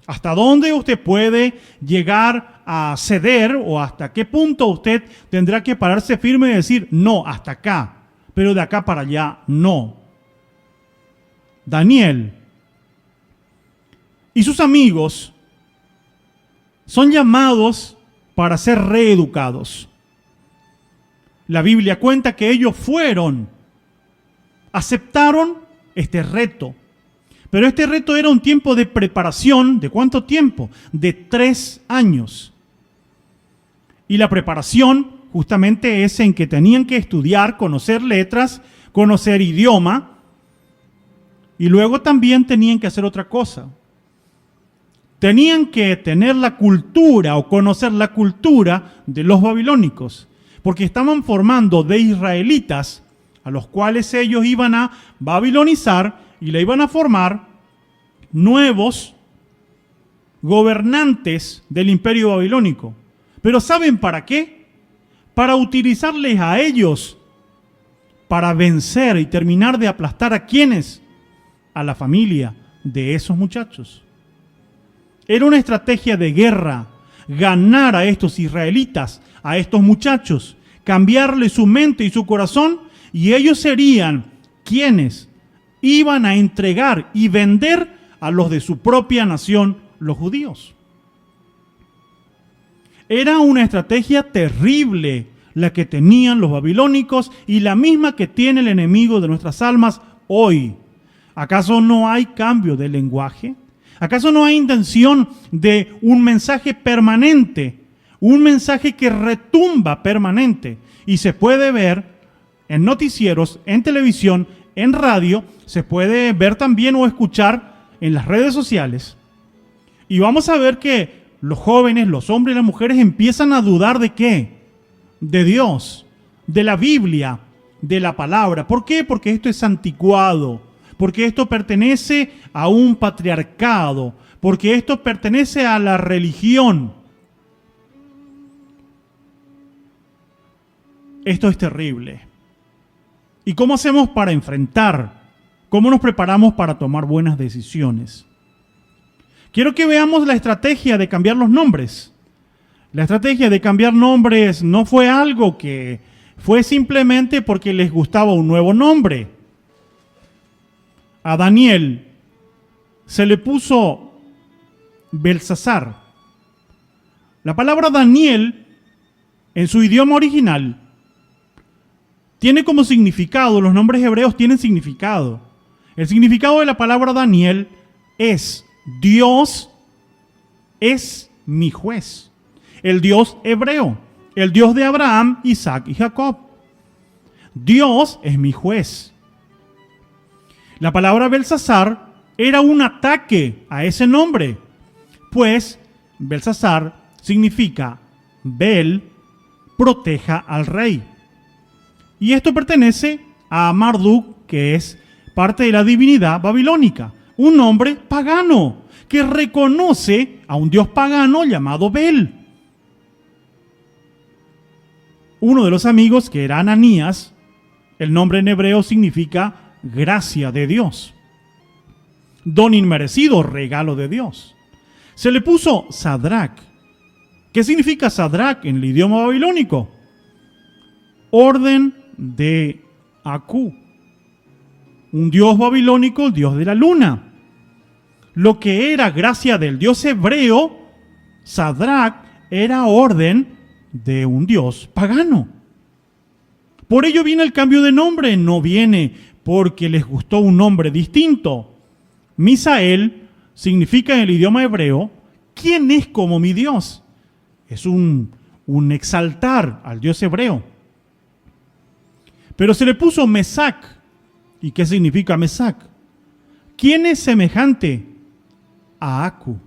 hasta dónde usted puede llegar a ceder o hasta qué punto usted tendrá que pararse firme y decir, no, hasta acá, pero de acá para allá, no. Daniel y sus amigos son llamados para ser reeducados. La Biblia cuenta que ellos aceptaron este reto. Pero este reto era un tiempo de preparación. ¿De cuánto tiempo? De 3 años. Y la preparación justamente es en que tenían que estudiar, conocer letras, conocer idioma. Y luego también tenían que hacer otra cosa. Tenían que tener la cultura o conocer la cultura de los babilónicos, porque estaban formando de israelitas a los cuales ellos iban a babilonizar y le iban a formar nuevos gobernantes del imperio babilónico. Pero ¿saben para qué? Para utilizarles a ellos para vencer y terminar de aplastar a quienes, a la familia de esos muchachos. Era una estrategia de guerra, ganar a estos israelitas, a estos muchachos, cambiarle su mente y su corazón, y ellos serían quienes iban a entregar y vender a los de su propia nación, los judíos. Era una estrategia terrible la que tenían los babilónicos y la misma que tiene el enemigo de nuestras almas hoy. ¿Acaso no hay cambio de lenguaje? ¿Acaso no hay intención de un mensaje permanente? Un mensaje que retumba permanente y se puede ver en noticieros, en televisión, en radio, se puede ver también o escuchar en las redes sociales. Y vamos a ver que los jóvenes, los hombres y las mujeres empiezan a dudar ¿de qué? De Dios, de la Biblia, de la palabra. ¿Por qué? Porque esto es anticuado, porque esto pertenece a un patriarcado, porque esto pertenece a la religión. Esto es terrible. ¿Y cómo hacemos para enfrentar? ¿Cómo nos preparamos para tomar buenas decisiones? Quiero que veamos la estrategia de cambiar los nombres. La estrategia de cambiar nombres no fue algo que fue simplemente porque les gustaba un nuevo nombre. A Daniel se le puso Belsasar. La palabra Daniel, en su idioma original, tiene como significado, los nombres hebreos tienen significado. El significado de la palabra Daniel es: Dios es mi juez. El Dios hebreo, el Dios de Abraham, Isaac y Jacob. Dios es mi juez. La palabra Belsasar era un ataque a ese nombre, pues Belsasar significa Bel, proteja al rey. Y esto pertenece a Marduk, que es parte de la divinidad babilónica, un nombre pagano que reconoce a un dios pagano llamado Bel. Uno de los amigos, que era Ananías, el nombre en hebreo significa gracia de Dios, don inmerecido, regalo de Dios. Se le puso Sadrach. ¿Qué significa Sadrach en el idioma babilónico? Orden de Aku, un dios babilónico, el dios de la luna. Lo que era gracia del dios hebreo, Sadrach, era orden de un dios pagano. Por ello viene el cambio de nombre, no viene porque les gustó un nombre distinto. Misael significa en el idioma hebreo, ¿quién es como mi Dios? Es un exaltar al dios hebreo. Pero se le puso Mesac. ¿Y qué significa Mesac? ¿Quién es semejante a Aku?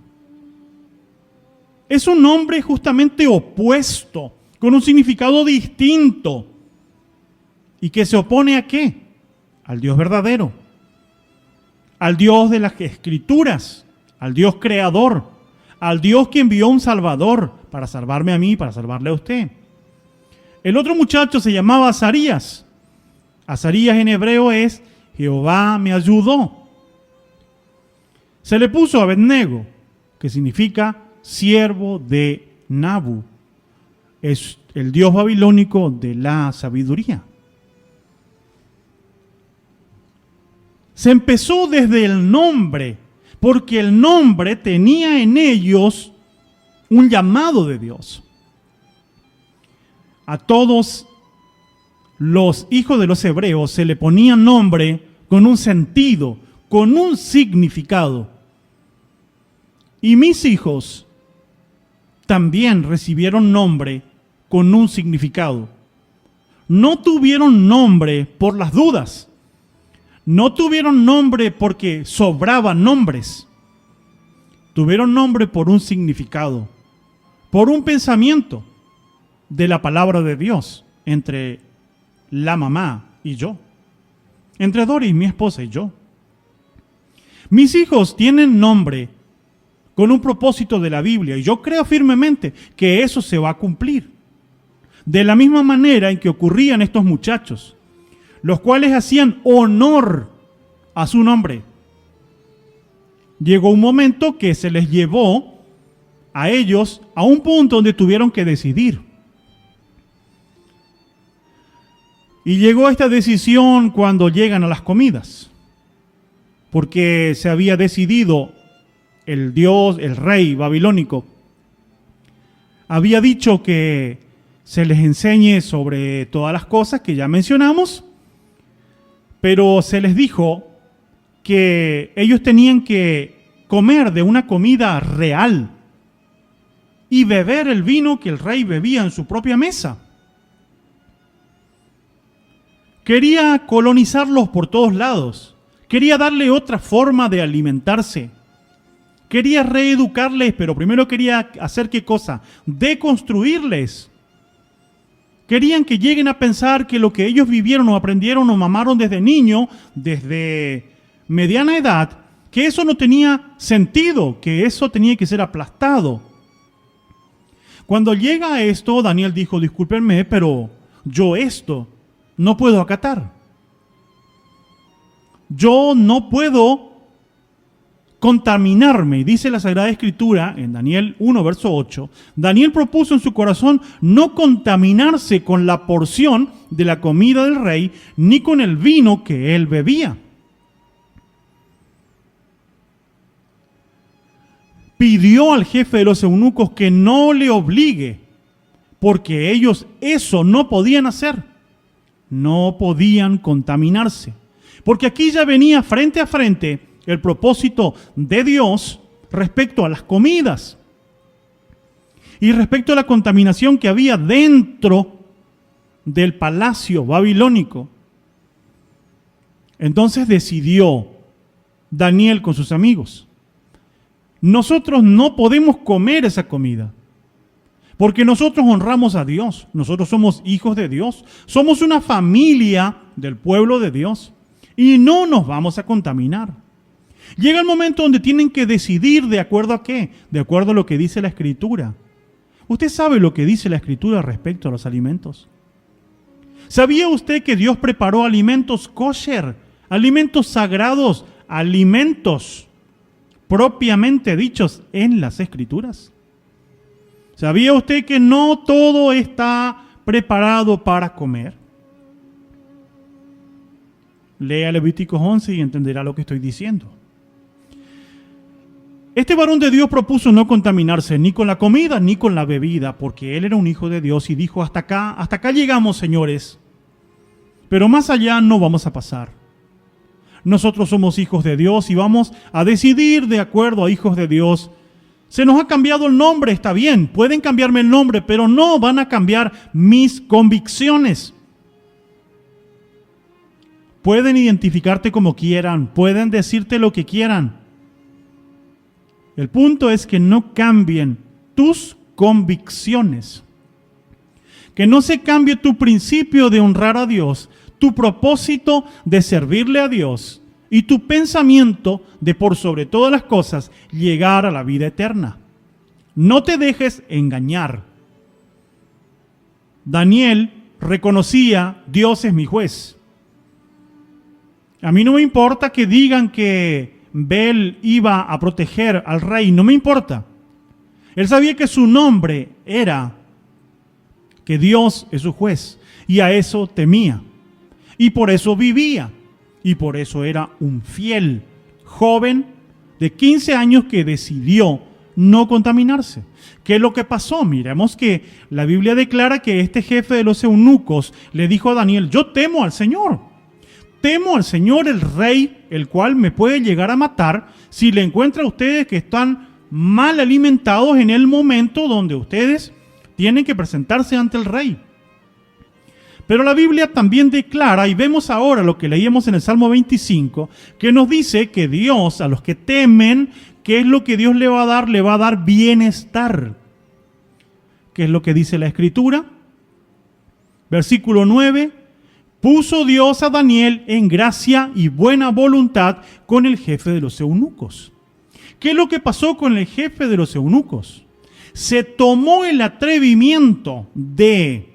Es un nombre justamente opuesto, con un significado distinto. ¿Y que se opone a qué? Al Dios verdadero, al Dios de las Escrituras, al Dios creador, al Dios que envió un Salvador para salvarme a mí, para salvarle a usted. El otro muchacho se llamaba Azarías. Azarías en hebreo es Jehová me ayudó. Se le puso Abednego, que significa siervo de Nabu. Es el dios babilónico de la sabiduría. Se empezó desde el nombre, porque el nombre tenía en ellos un llamado de Dios. A todos los hijos de los hebreos se le ponía nombre con un sentido, con un significado. Y mis hijos también recibieron nombre con un significado. No tuvieron nombre por las dudas. No tuvieron nombre porque sobraban nombres. tuvieron nombre por un significado, por un pensamiento de la palabra de Dios entre la mamá y yo, entre Doris, mi esposa, y yo. Mis hijos tienen nombre con un propósito de la Biblia y yo creo firmemente que eso se va a cumplir. De la misma manera en que ocurrían estos muchachos, los cuales hacían honor a su nombre. Llegó un momento que se les llevó a ellos a un punto donde tuvieron que decidir. Y llegó esta decisión cuando llegan a las comidas, porque se había decidido el dios, el rey babilónico, había dicho que se les enseñe sobre todas las cosas que ya mencionamos, pero se les dijo que ellos tenían que comer de una comida real y beber el vino que el rey bebía en su propia mesa. Quería colonizarlos por todos lados, quería darle otra forma de alimentarse, quería reeducarles, pero primero quería hacer ¿qué cosa? Deconstruirles. Querían que lleguen a pensar que lo que ellos vivieron o aprendieron o mamaron desde niño, desde mediana edad, que eso no tenía sentido, que eso tenía que ser aplastado. Cuando llega a esto, Daniel dijo, discúlpenme, pero yo esto no puedo acatar. Yo no puedo contaminarme. Dice la Sagrada Escritura en Daniel 1, verso 8. Daniel propuso en su corazón no contaminarse con la porción de la comida del rey, ni con el vino que él bebía. Pidió al jefe de los eunucos que no le obligue, porque ellos eso no podían hacer. No podían contaminarse. Porque aquí ya venía frente a frente el propósito de Dios respecto a las comidas y respecto a la contaminación que había dentro del palacio babilónico. Entonces decidió Daniel con sus amigos: nosotros no podemos comer esa comida, porque nosotros honramos a Dios, nosotros somos hijos de Dios, somos una familia del pueblo de Dios y no nos vamos a contaminar. Llega el momento donde tienen que decidir de acuerdo a qué, de acuerdo a lo que dice la Escritura. ¿Usted sabe lo que dice la Escritura respecto a los alimentos? ¿Sabía usted que Dios preparó alimentos kosher, alimentos sagrados, alimentos propiamente dichos en las Escrituras? ¿Sabía usted que no todo está preparado para comer? Lea Levíticos 11 y entenderá lo que estoy diciendo. Este varón de Dios propuso no contaminarse ni con la comida ni con la bebida, porque él era un hijo de Dios y dijo: hasta acá llegamos, señores, pero más allá no vamos a pasar. Nosotros somos hijos de Dios y vamos a decidir de acuerdo a hijos de Dios. Se nos ha cambiado el nombre, está bien, pueden cambiarme el nombre, pero no van a cambiar mis convicciones. Pueden identificarte como quieran, pueden decirte lo que quieran. El punto es que no cambien tus convicciones. Que no se cambie tu principio de honrar a Dios, tu propósito de servirle a Dios y tu pensamiento de, por sobre todas las cosas, llegar a la vida eterna. No te dejes engañar. Daniel reconocía: Dios es mi juez. A mí no me importa que digan que Bel iba a proteger al rey, no me importa. Él sabía que su nombre era que Dios es su juez y a eso temía. Y por eso vivía. Y por eso era un fiel joven de 15 años que decidió no contaminarse. ¿Qué es lo que pasó? Miremos que la Biblia declara que este jefe de los eunucos le dijo a Daniel: yo temo al Señor. Temo al Señor, el rey, el cual me puede llegar a matar si le encuentra a ustedes que están mal alimentados en el momento donde ustedes tienen que presentarse ante el rey. Pero la Biblia también declara, y vemos ahora lo que leíamos en el Salmo 25, que nos dice que Dios, a los que temen, ¿Qué es lo que Dios le va a dar? Le va a dar bienestar. ¿Qué es lo que dice la Escritura? Versículo 9. Puso Dios a Daniel en gracia y buena voluntad con el jefe de los eunucos. ¿Qué es lo que pasó con el jefe de los eunucos? Se tomó el atrevimiento de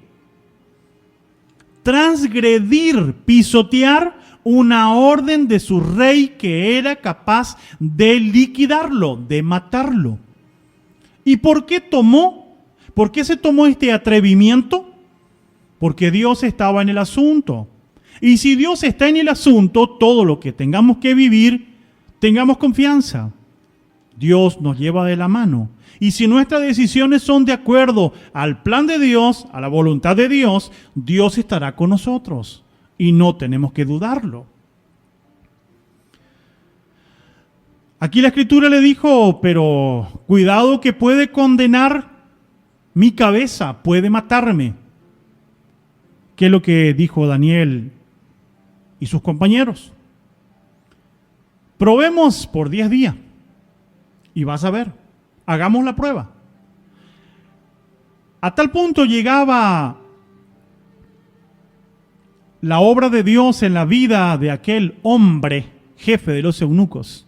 transgredir, pisotear una orden de su rey que era capaz de liquidarlo, de matarlo. ¿Y por qué tomó? ¿Por qué se tomó este atrevimiento? Porque Dios estaba en el asunto. Y si Dios está en el asunto, todo lo que tengamos que vivir, tengamos confianza. Dios nos lleva de la mano. Y si nuestras decisiones son de acuerdo al plan de Dios, a la voluntad de Dios, Dios estará con nosotros. Y no tenemos que dudarlo. Aquí la Escritura le dijo, pero cuidado que puede condenar mi cabeza, puede matarme. ¿Qué es lo que dijo Daniel y sus compañeros? Probemos por 10 días y vas a ver, hagamos la prueba. A tal punto llegaba la obra de Dios en la vida de aquel hombre, jefe de los eunucos,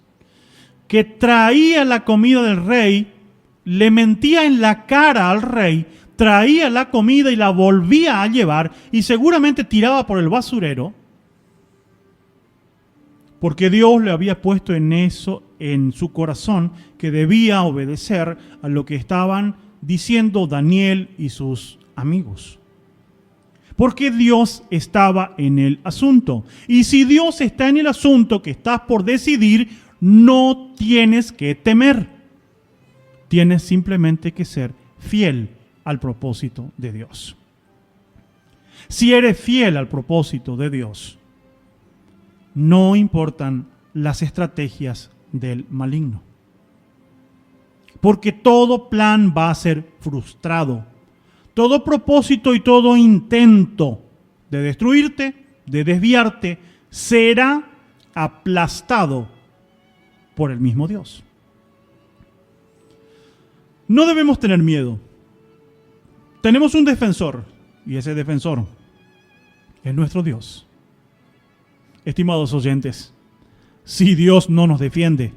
que traía la comida del rey, le mentía en la cara al rey, traía la comida y la volvía a llevar y seguramente tiraba por el basurero, porque Dios le había puesto en eso, en su corazón, que debía obedecer a lo que estaban diciendo Daniel y sus amigos. Porque Dios estaba en el asunto. Y si Dios está en el asunto que estás por decidir, no tienes que temer. Tienes simplemente que ser fiel al propósito de Dios. Si eres fiel al propósito de Dios, no importan las estrategias del maligno. Porque todo plan va a ser frustrado. Todo propósito y todo intento de destruirte, de desviarte, será aplastado por el mismo Dios. No debemos tener miedo. Tenemos un defensor, y ese defensor es nuestro Dios. Estimados oyentes, si Dios no nos defiende,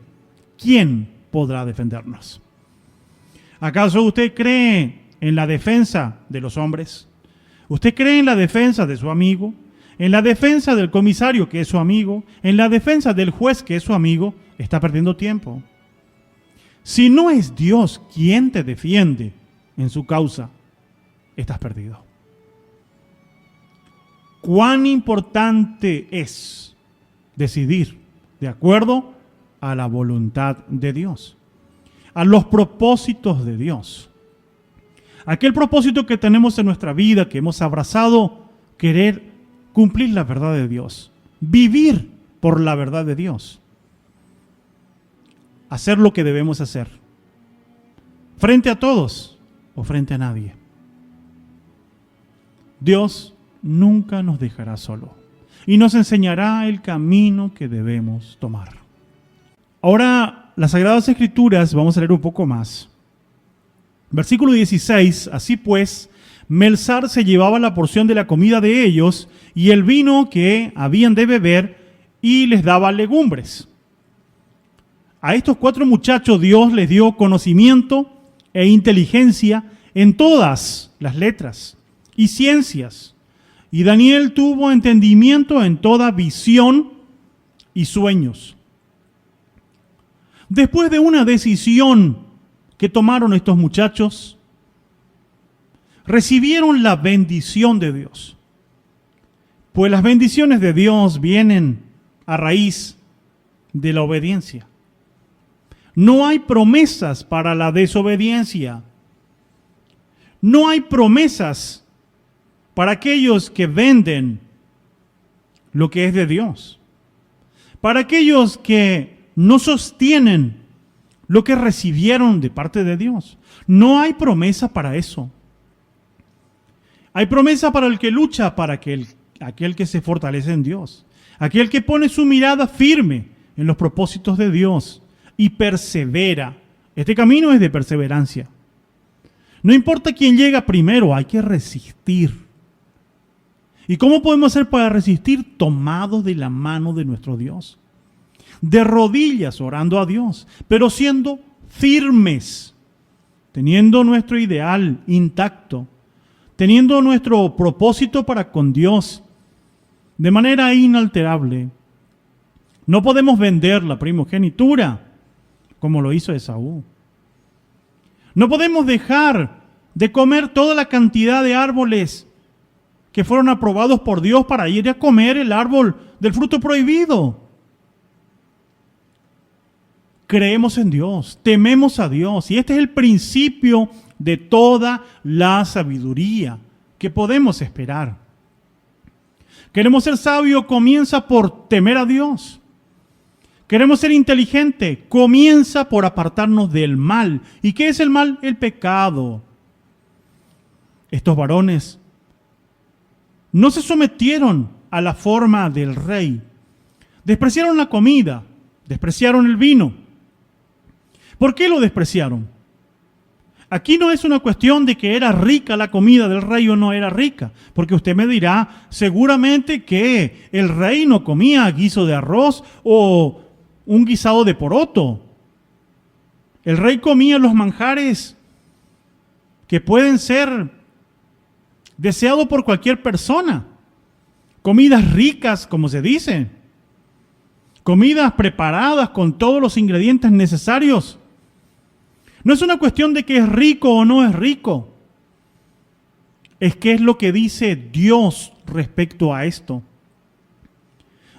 ¿quién podrá defendernos? ¿Acaso usted cree en la defensa de los hombres? ¿Usted cree en la defensa de su amigo? ¿En la defensa del comisario que es su amigo? ¿En la defensa del juez que es su amigo? Está perdiendo tiempo. Si no es Dios quien te defiende en su causa, estás perdido. ¿Cuán importante es decidir de acuerdo a la voluntad de Dios, a los propósitos de Dios? Aquel propósito que tenemos en nuestra vida, que hemos abrazado, querer cumplir la verdad de Dios, vivir por la verdad de Dios, hacer lo que debemos hacer, frente a todos o frente a nadie. Dios nunca nos dejará solo y nos enseñará el camino que debemos tomar. Ahora, las Sagradas Escrituras, vamos a leer un poco más. Versículo 16, así pues, Melzar se llevaba la porción de la comida de ellos y el vino que habían de beber y les daba legumbres. A estos 4 muchachos Dios les dio conocimiento e inteligencia en todas las letras y ciencias. Y Daniel tuvo entendimiento en toda visión y sueños. Después de una decisión que tomaron estos muchachos, recibieron la bendición de Dios. Pues las bendiciones de Dios vienen a raíz de la obediencia. No hay promesas para la desobediencia. No hay promesas para aquellos que venden lo que es de Dios. Para aquellos que no sostienen lo que recibieron de parte de Dios. No hay promesa para eso. Hay promesa para el que lucha, para aquel que se fortalece en Dios. Aquel que pone su mirada firme en los propósitos de Dios y persevera. Este camino es de perseverancia. No importa quién llega primero, hay que resistir. ¿Y cómo podemos hacer para resistir? Tomados de la mano de nuestro Dios. De rodillas orando a Dios, pero siendo firmes, teniendo nuestro ideal intacto, teniendo nuestro propósito para con Dios de manera inalterable. No podemos vender la primogenitura como lo hizo Esaú. No podemos dejar de comer toda la cantidad de árboles que fueron aprobados por Dios para ir a comer el árbol del fruto prohibido. Creemos en Dios, tememos a Dios, y este es el principio de toda la sabiduría que podemos esperar. Queremos ser sabios, comienza por temer a Dios. Queremos ser inteligentes, comienza por apartarnos del mal. ¿Y qué es el mal? El pecado. Estos varones no se sometieron a la forma del rey. Despreciaron la comida, despreciaron el vino. ¿Por qué lo despreciaron? Aquí no es una cuestión de que era rica la comida del rey o no era rica, porque usted me dirá seguramente que el rey no comía guiso de arroz o un guisado de poroto. El rey comía los manjares que pueden ser deseados por cualquier persona. Comidas ricas, como se dice. Comidas preparadas con todos los ingredientes necesarios. No es una cuestión de que es rico o no es rico. Es que es lo que dice Dios respecto a esto.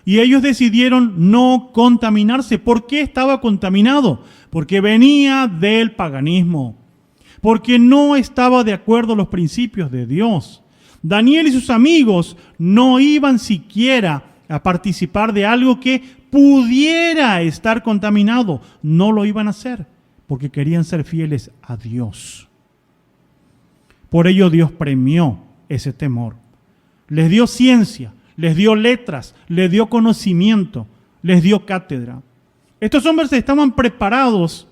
Y ellos decidieron no contaminarse. ¿Por qué estaba contaminado? Porque venía del paganismo. Porque no estaba de acuerdo a los principios de Dios. Daniel y sus amigos no iban siquiera a participar de algo que pudiera estar contaminado. No lo iban a hacer porque querían ser fieles a Dios. Por ello Dios premió ese temor. Les dio ciencia, les dio letras, les dio conocimiento, les dio cátedra. Estos hombres estaban preparados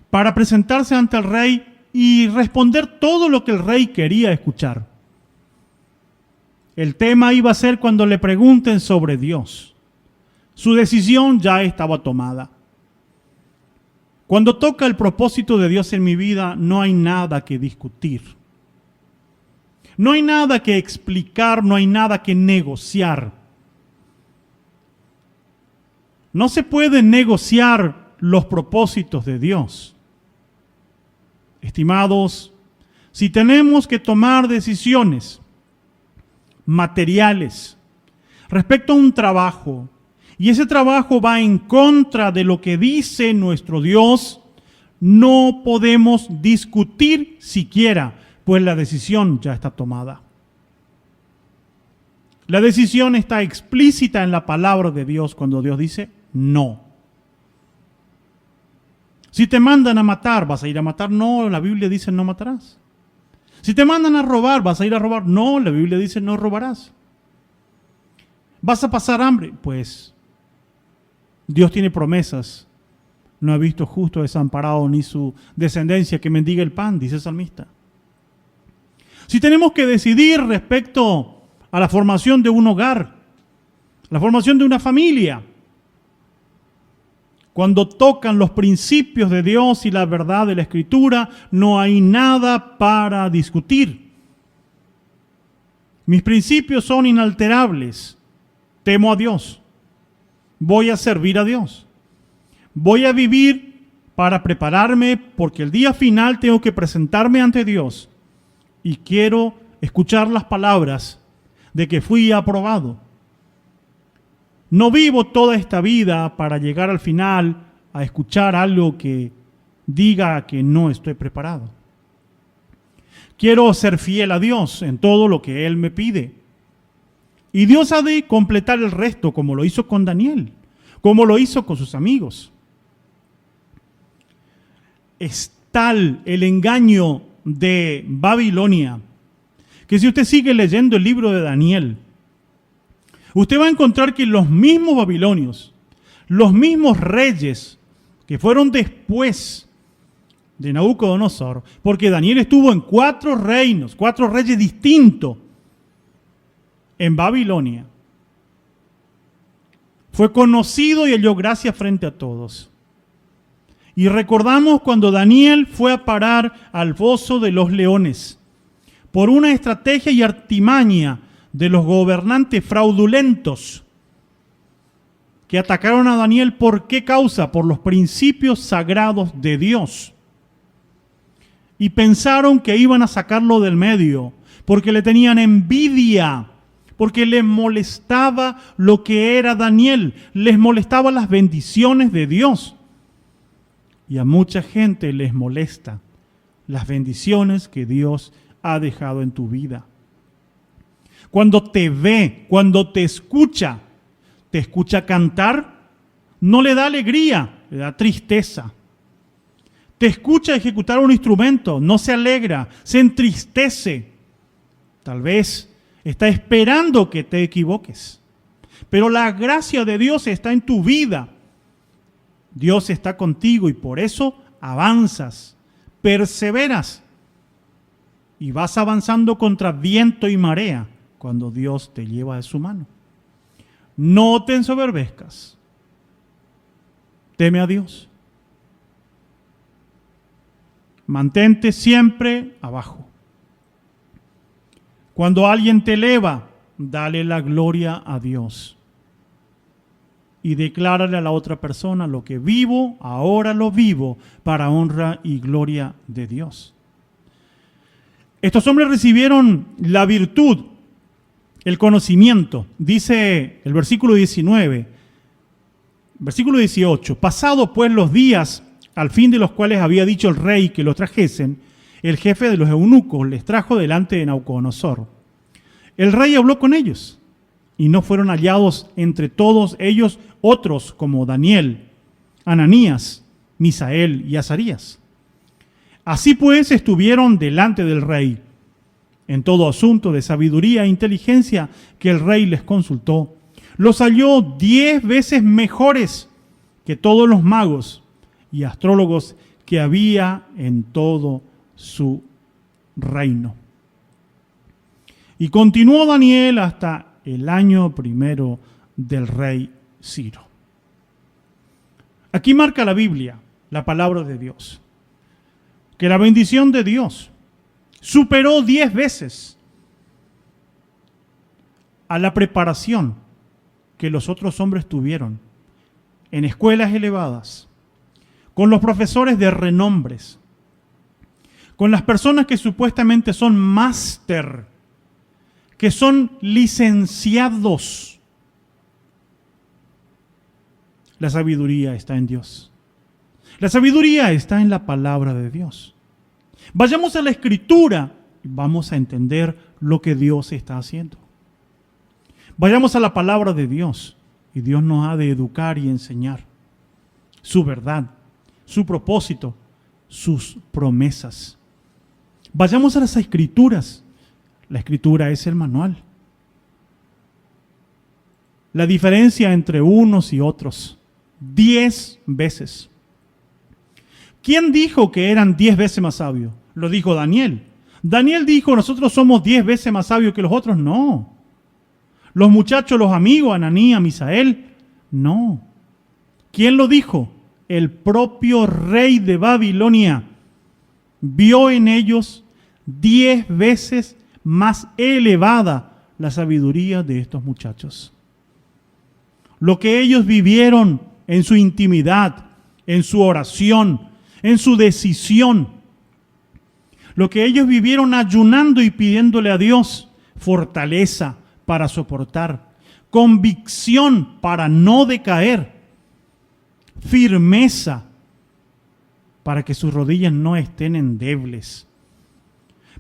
para presentarse ante el rey y responder todo lo que el rey quería escuchar. El tema iba a ser cuando le pregunten sobre Dios. Su decisión ya estaba tomada. Cuando toca el propósito de Dios en mi vida, no hay nada que discutir. No hay nada que explicar, no hay nada que negociar. No se pueden negociar los propósitos de Dios. Estimados, si tenemos que tomar decisiones materiales respecto a un trabajo, y ese trabajo va en contra de lo que dice nuestro Dios, no podemos discutir siquiera, pues la decisión ya está tomada. La decisión está explícita en la palabra de Dios cuando Dios dice no. Si te mandan a matar, ¿vas a ir a matar? No, la Biblia dice no matarás. Si te mandan a robar, ¿vas a ir a robar? No, la Biblia dice no robarás. ¿Vas a pasar hambre? Pues Dios tiene promesas. No ha visto justo desamparado ni su descendencia que mendiga el pan, dice el salmista. Si tenemos que decidir respecto a la formación de un hogar, la formación de una familia, cuando tocan los principios de Dios y la verdad de la Escritura, no hay nada para discutir. Mis principios son inalterables. Temo a Dios. Voy a servir a Dios. Voy a vivir para prepararme porque el día final tengo que presentarme ante Dios y quiero escuchar las palabras de que fui aprobado. No vivo toda esta vida para llegar al final a escuchar algo que diga que no estoy preparado. Quiero ser fiel a Dios en todo lo que Él me pide. Y Dios ha de completar el resto, como lo hizo con Daniel, como lo hizo con sus amigos. Es tal el engaño de Babilonia, que si usted sigue leyendo el libro de Daniel, usted va a encontrar que los mismos babilonios, los mismos reyes que fueron después de Nabucodonosor, porque Daniel estuvo en 4 reinos, 4 reyes distintos en Babilonia. Fue conocido y halló gracia frente a todos. Y recordamos cuando Daniel fue a parar al foso de los leones por una estrategia y artimaña de los gobernantes fraudulentos que atacaron a Daniel. ¿Por qué causa? Por los principios sagrados de Dios. Y pensaron que iban a sacarlo del medio, porque le tenían envidia, porque les molestaba lo que era Daniel, les molestaba las bendiciones de Dios. Y a mucha gente les molesta las bendiciones que Dios ha dejado en tu vida. Cuando te ve, cuando te escucha cantar, no le da alegría, le da tristeza. Te escucha ejecutar un instrumento, no se alegra, se entristece. Tal vez está esperando que te equivoques. Pero la gracia de Dios está en tu vida. Dios está contigo y por eso avanzas, perseveras y vas avanzando contra viento y marea cuando Dios te lleva de su mano. No te ensoberbezcas. Teme a Dios. Mantente siempre abajo. Cuando alguien te eleva, dale la gloria a Dios. Y declárale a la otra persona: lo que vivo, ahora lo vivo para honra y gloria de Dios. Estos hombres recibieron la virtud, el conocimiento. Dice el versículo 19, versículo 18: pasado pues los días al fin de los cuales había dicho el rey que los trajesen, el jefe de los eunucos les trajo delante de Nabucodonosor. El rey habló con ellos, y no fueron hallados entre todos ellos otros como Daniel, Ananías, Misael y Azarías. Así pues estuvieron delante del rey en todo asunto de sabiduría e inteligencia que el rey les consultó. Los halló 10 veces mejores que todos los magos y astrólogos que había en todo su reino. Y continuó Daniel hasta el año primero del rey Ciro. Aquí marca la Biblia, la palabra de Dios, que la bendición de Dios superó 10 veces a la preparación que los otros hombres tuvieron en escuelas elevadas, con los profesores de renombres, con las personas que supuestamente son máster, que son licenciados. La sabiduría está en Dios. La sabiduría está en la palabra de Dios. Vayamos a la Escritura y vamos a entender lo que Dios está haciendo. Vayamos a la palabra de Dios y Dios nos ha de educar y enseñar su verdad, su propósito, sus promesas. Vayamos a las Escrituras. La Escritura es el manual. La diferencia entre unos y otros, 10 veces. ¿Quién dijo que eran 10 veces más sabios? Lo dijo Daniel. Daniel dijo: nosotros somos 10 veces más sabios que los otros. No. Los muchachos, los amigos, Ananías, Misael, no. ¿Quién lo dijo? El propio rey de Babilonia vio en ellos 10 veces más elevada la sabiduría de estos muchachos. Lo que ellos vivieron en su intimidad, en su oración, en su decisión, lo que ellos vivieron ayunando y pidiéndole a Dios fortaleza para soportar, convicción para no decaer, firmeza para que sus rodillas no estén endebles,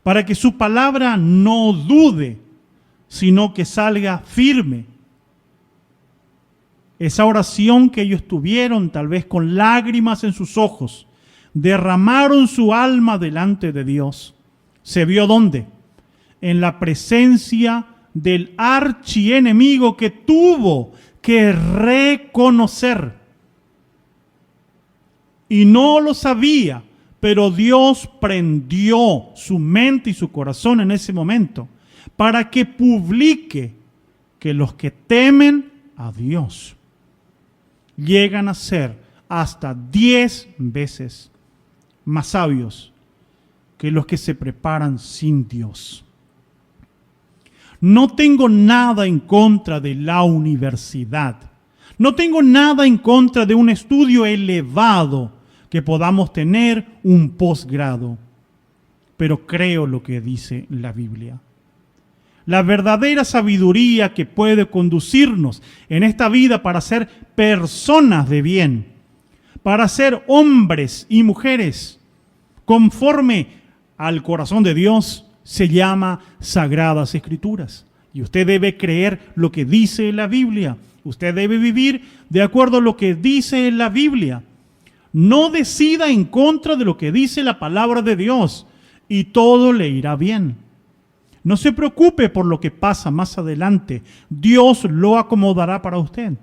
para que su palabra no dude, sino que salga firme. Esa oración que ellos tuvieron, tal vez con lágrimas en sus ojos, derramaron su alma delante de Dios. ¿Se vio dónde? En la presencia del archienemigo que tuvo que reconocer y no lo sabía, pero Dios prendió su mente y su corazón en ese momento para que publique que los que temen a Dios llegan a ser hasta 10 veces más sabios que los que se preparan sin Dios. No tengo nada en contra de la universidad. No tengo nada en contra de un estudio elevado, que podamos tener un posgrado. Pero creo lo que dice la Biblia. La verdadera sabiduría que puede conducirnos en esta vida para ser personas de bien, para ser hombres y mujeres conforme al corazón de Dios, se llama Sagradas Escrituras. Y usted debe creer lo que dice la Biblia. Usted debe vivir de acuerdo a lo que dice la Biblia. No decida en contra de lo que dice la palabra de Dios y todo le irá bien. No se preocupe por lo que pasa más adelante. Dios lo acomodará para usted.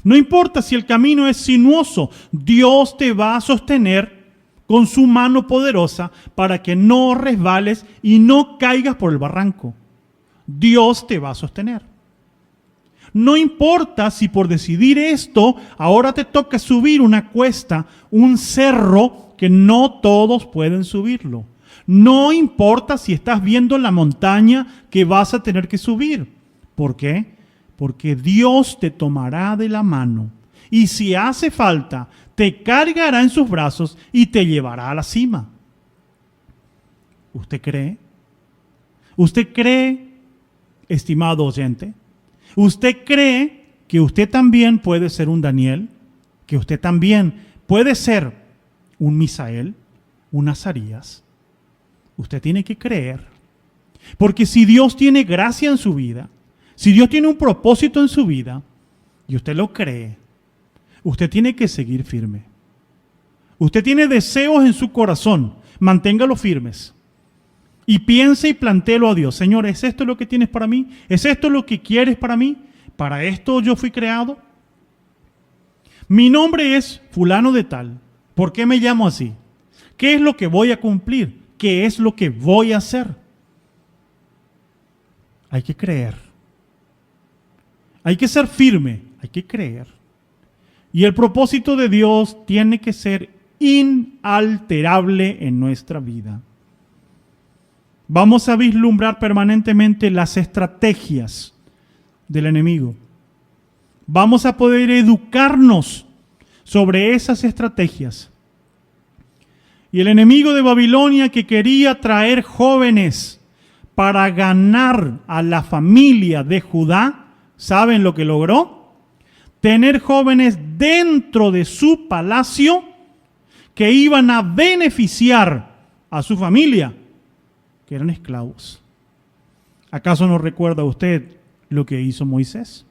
No importa si el camino es sinuoso, Dios te va a sostener con su mano poderosa para que no resbales y no caigas por el barranco. Dios te va a sostener. No importa si por decidir esto, ahora te toca subir una cuesta, un cerro que no todos pueden subirlo. No importa si estás viendo la montaña que vas a tener que subir. ¿Por qué? Porque Dios te tomará de la mano y si hace falta, te cargará en sus brazos y te llevará a la cima. ¿Usted cree? ¿Usted cree, estimado oyente? ¿Usted cree que usted también puede ser un Daniel? ¿Que usted también puede ser un Misael, un Azarías? Usted tiene que creer. Porque si Dios tiene gracia en su vida, si Dios tiene un propósito en su vida, y usted lo cree, usted tiene que seguir firme. Usted tiene deseos en su corazón, manténgalos firmes. Y piense y plantéelo a Dios. Señor, ¿es esto lo que tienes para mí? ¿Es esto lo que quieres para mí? ¿Para esto yo fui creado? Mi nombre es fulano de tal. ¿Por qué me llamo así? ¿Qué es lo que voy a cumplir? ¿Qué es lo que voy a hacer? Hay que creer. Hay que ser firme. Hay que creer. Y el propósito de Dios tiene que ser inalterable en nuestra vida. Vamos a vislumbrar permanentemente las estrategias del enemigo. Vamos a poder educarnos sobre esas estrategias. Y el enemigo de Babilonia, que quería traer jóvenes para ganar a la familia de Judá, ¿saben lo que logró? Tener jóvenes dentro de su palacio que iban a beneficiar a su familia, que eran esclavos. ¿Acaso no recuerda usted lo que hizo Moisés?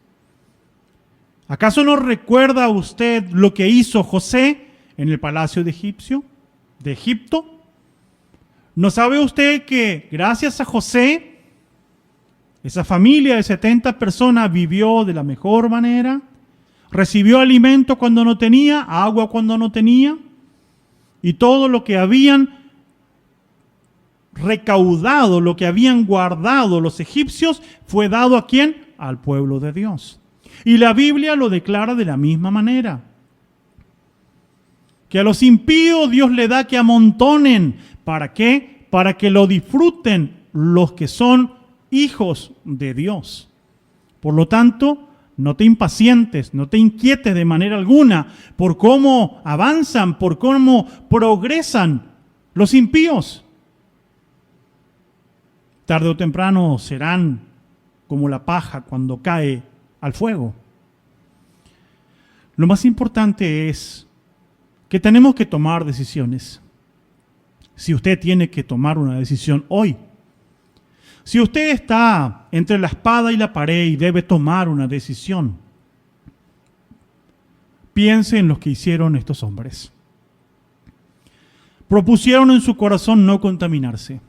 ¿Acaso no recuerda usted lo que hizo José en el palacio de Egipto? ¿No sabe usted que gracias a José, esa familia de 70 personas vivió de la mejor manera? Recibió alimento cuando no tenía, agua cuando no tenía, y todo lo que habían recaudado, lo que habían guardado los egipcios, fue dado ¿a quién? Al pueblo de Dios. Y la Biblia lo declara de la misma manera. Que a los impíos Dios le da que amontonen. ¿Para qué? Para que lo disfruten los que son hijos de Dios. Por lo tanto, no te impacientes, no te inquietes de manera alguna por cómo avanzan, por cómo progresan los impíos. Tarde o temprano serán como la paja cuando cae al fuego. Lo más importante es que tenemos que tomar decisiones. Si usted tiene que tomar una decisión hoy, si usted está entre la espada y la pared y debe tomar una decisión, piense en lo que hicieron estos hombres. Propusieron en su corazón no contaminarse.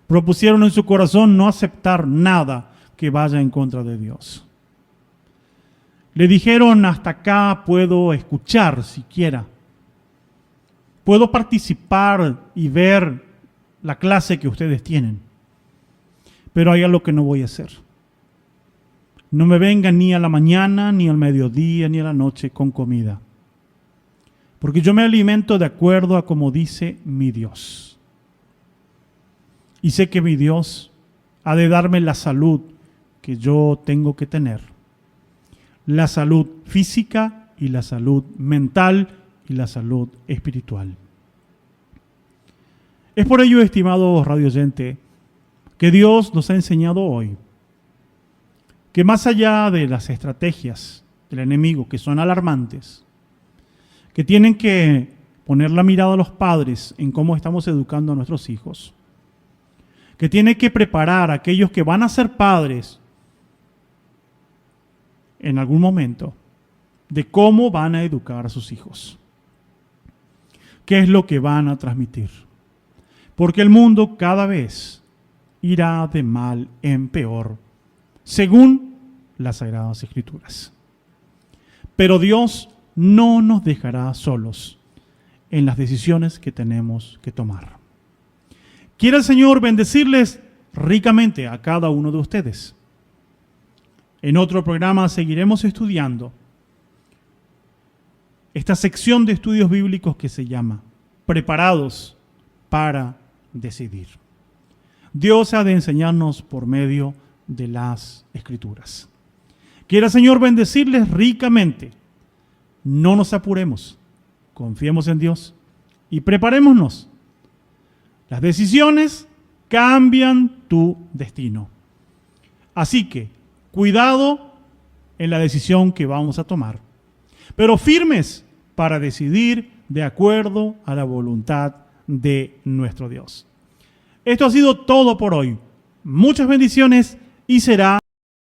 Propusieron en su corazón no aceptar nada que vaya en contra de Dios. Le dijeron: hasta acá puedo escuchar siquiera. Puedo participar y ver la clase que ustedes tienen. Pero hay algo que no voy a hacer. No me vengan ni a la mañana, ni al mediodía, ni a la noche con comida. Porque yo me alimento de acuerdo a como dice mi Dios. Y sé que mi Dios ha de darme la salud que yo tengo que tener. La salud física y la salud mental y la salud espiritual. Es por ello, estimado radio oyente, que Dios nos ha enseñado hoy que más allá de las estrategias del enemigo, que son alarmantes, que tienen que poner la mirada a los padres en cómo estamos educando a nuestros hijos, que tienen que preparar a aquellos que van a ser padres en algún momento de cómo van a educar a sus hijos, qué es lo que van a transmitir, porque el mundo cada vez irá de mal en peor, según las Sagradas Escrituras. Pero Dios no nos dejará solos en las decisiones que tenemos que tomar. Quiere el Señor bendecirles ricamente a cada uno de ustedes. En otro programa seguiremos estudiando esta sección de estudios bíblicos que se llama Preparados para decidir. Dios ha de enseñarnos por medio de las Escrituras. Quiera el Señor bendecirles ricamente. No nos apuremos, confiemos en Dios y preparémonos. Las decisiones cambian tu destino. Así que, cuidado en la decisión que vamos a tomar, pero firmes para decidir de acuerdo a la voluntad de nuestro Dios. Esto ha sido todo por hoy. Muchas bendiciones y será